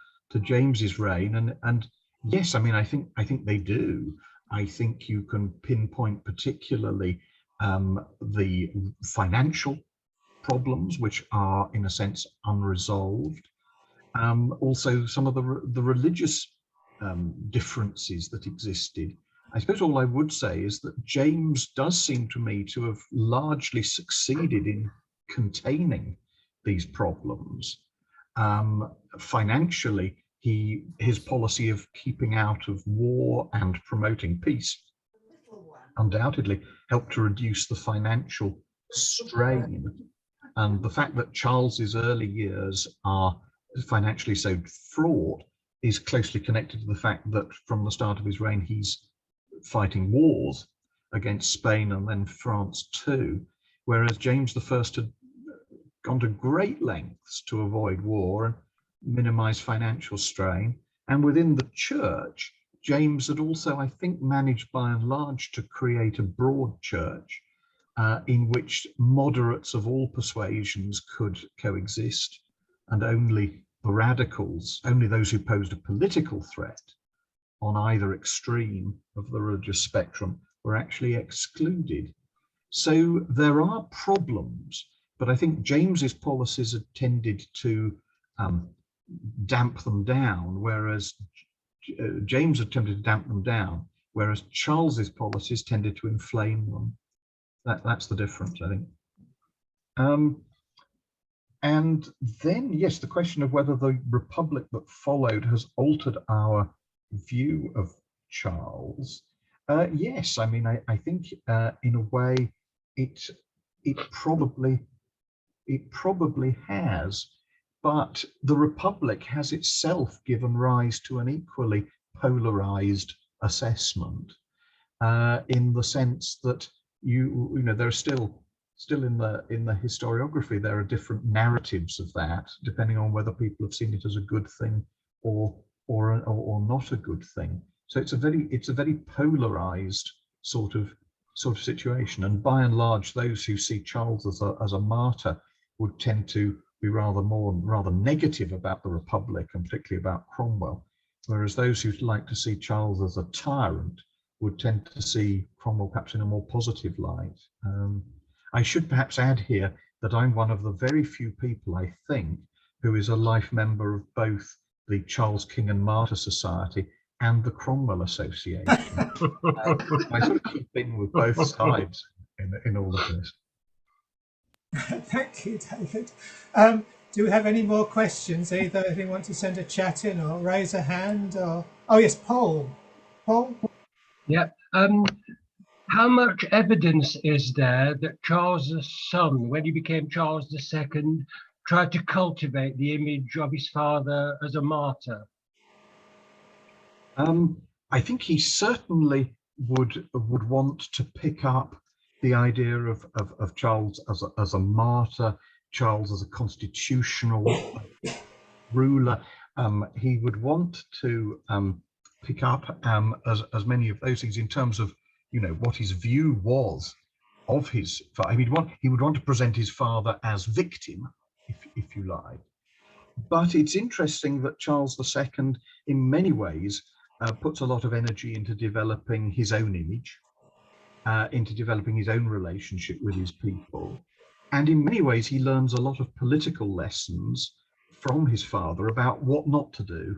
James's reign, and yes, I mean, I think they do. I think you can pinpoint particularly the financial problems, which are in a sense unresolved. Also, some of the religious differences that existed. I suppose all I would say is that James does seem to me to have largely succeeded in containing these problems. Financially, his policy of keeping out of war and promoting peace undoubtedly helped to reduce the financial strain. And the fact that Charles's early years are financially so fraught is closely connected to the fact that from the start of his reign, he's fighting wars against Spain and then France too, whereas James I had gone to great lengths to avoid war and minimize financial strain. And within the church, James had also, I think, managed by and large to create a broad church in which moderates of all persuasions could coexist, and only the radicals, only those who posed a political threat on either extreme of the religious spectrum, were actually excluded. So there are problems, but I think James's policies had tended to damp them down, whereas James attempted to damp them down, whereas Charles's policies tended to inflame them. That's the difference, I think. And then, yes, the question of whether the republic that followed has altered our view of Charles. Yes, I mean, I think in a way it probably has, but the republic has itself given rise to an equally polarized assessment, in the sense that you know there are still in the historiography there are different narratives of that, depending on whether people have seen it as a good thing or not a good thing. So it's a very polarized sort of situation, and by and large those who see Charles as a martyr would tend to be rather negative about the republic, and particularly about Cromwell, whereas those who like to see Charles as a tyrant would tend to see Cromwell perhaps in a more positive light. I should perhaps add here that I'm one of the very few people, I think, who is a life member of both the Charles King and Martyr Society and the Cromwell Association. I sort of keep in with both sides in all of this. Thank you, David. Do we have any more questions? Either if you want to send a chat in or raise a hand, or oh yes, Paul. Paul. Yeah. How much evidence is there that Charles' son, when he became Charles II, tried to cultivate the image of his father as a martyr? I think he certainly would want to pick up the idea of Charles as a martyr, Charles as a constitutional ruler. He would want to pick up as many of those things in terms of, you know, what his view was of his father. I mean, he would want to present his father as victim, if you like. But it's interesting that Charles II, in many ways, puts a lot of energy into developing his own image, into developing his own relationship with his people. And in many ways, he learns a lot of political lessons from his father about what not to do.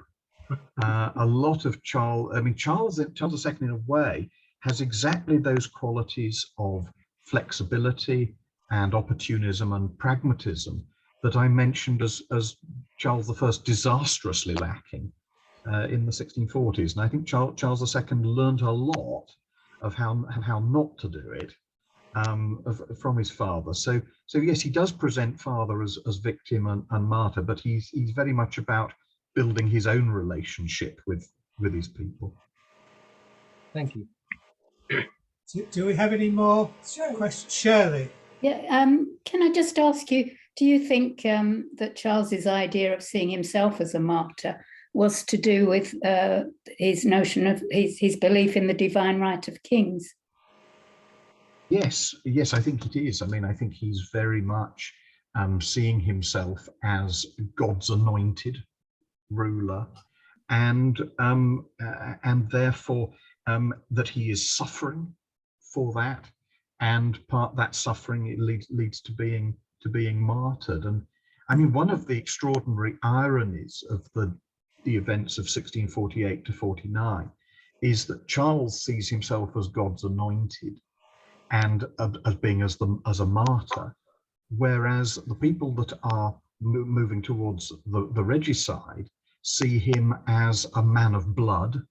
A lot of Charles II, in a way, has exactly those qualities of flexibility and opportunism and pragmatism that I mentioned as Charles I disastrously lacking in the 1640s. And I think Charles II learned a lot of how not to do it from his father. So yes, he does present father as victim and martyr, but he's very much about building his own relationship with his people. Thank you. Do we have any more questions? Shirley. Yeah, can I just ask you, do you think that Charles's idea of seeing himself as a martyr was to do with his notion of his belief in the divine right of kings? Yes, I think it is. I mean, I think he's very much seeing himself as God's anointed ruler, and therefore that he is suffering for that, and that suffering it leads to being martyred. And I mean, one of the extraordinary ironies of the events of 1648 to 49 is that Charles sees himself as God's anointed and as being as a martyr, whereas the people that are moving towards the regicide see him as a man of blood,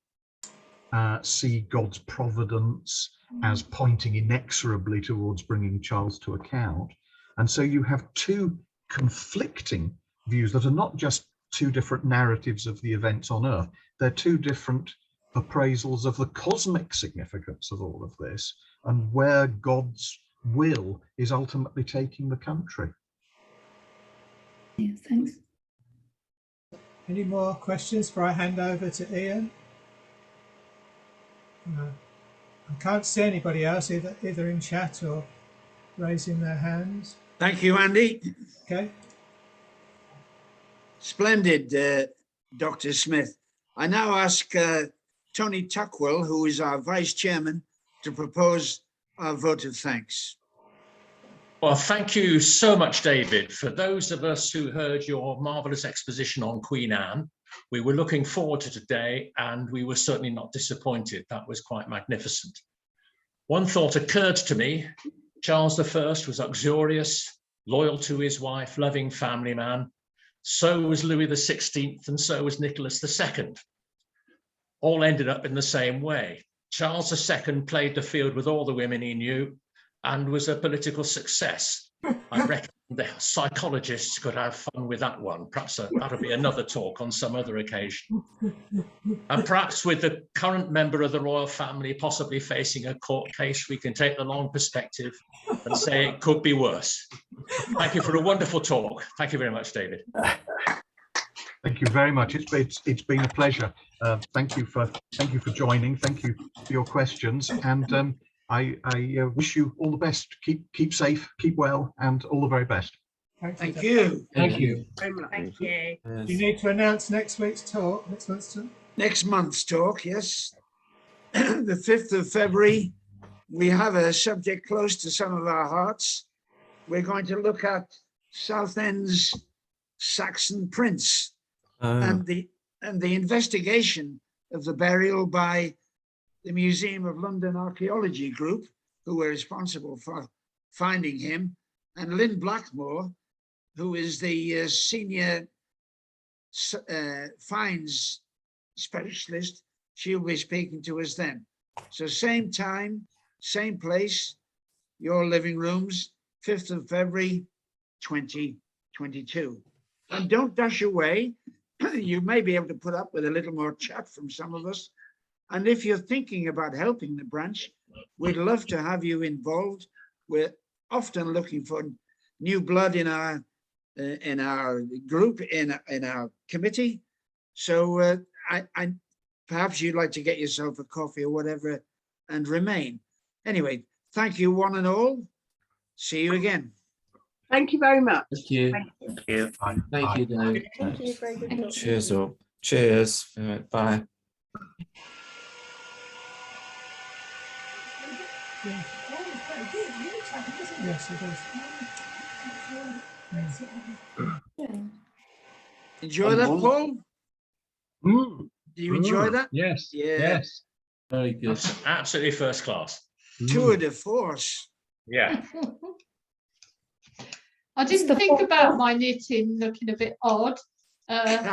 see God's providence as pointing inexorably towards bringing Charles to account. And so you have two conflicting views that are not just two different narratives of the events on earth, they're two different appraisals of the cosmic significance of all of this and where God's will is ultimately taking the country. Yeah, thanks. Any more questions before I hand over to Ian? No. I can't see anybody else either in chat or raising their hands. Thank you, Andy. Okay. Splendid, Dr. Smith. I now ask Tony Tuckwell, who is our vice chairman, to propose our vote of thanks. Well, thank you so much, David. For those of us who heard your marvellous exposition on Queen Anne, we were looking forward to today and we were certainly not disappointed. That was quite magnificent. One thought occurred to me. Charles I was uxorious, loyal to his wife, loving family man. So was Louis XVI and so was Nicholas II. All ended up in the same way. Charles II played the field with all the women he knew and was a political success. I reckon the psychologists could have fun with that one. Perhaps that'll be another talk on some other occasion. And perhaps with the current member of the royal family possibly facing a court case, we can take the long perspective and say it could be worse. Thank you for a wonderful talk. Thank you very much, David. Thank you very much. It's been a pleasure. Thank you for joining. Thank you for your questions, and I wish you all the best. Keep safe, keep well, and all the very best. Thank you. Thank you. Thank you. You need to announce next week's talk. Next month's talk, yes. The 5th of February, we have a subject close to some of our hearts. We're going to look at Southend's Saxon prince and the investigation of the burial by the Museum of London Archaeology Group, who were responsible for finding him, And Lynn Blackmore, who is the senior fines specialist, she'll be speaking to us then. So same time, same place, your living rooms, 5th of February, 2022. And don't dash away. You may be able to put up with a little more chat from some of us. And if you're thinking about helping the branch, we'd love to have you involved. We're often looking for new blood in our group, in our committee. So I perhaps you'd like to get yourself a coffee or whatever and remain. Anyway, thank you one and all. See you again. Thank you very much. Thank you. Thank you. Thank you, Dave. Thank you. Very good talk. Cheers all. Cheers. Bye. Yes, it is. Enjoy that, Paul? Mm. Do you enjoy that? Yes. Yeah. Yes. Very good. That's absolutely first class. Tour de force. Yeah. I didn't think about my knitting looking a bit odd.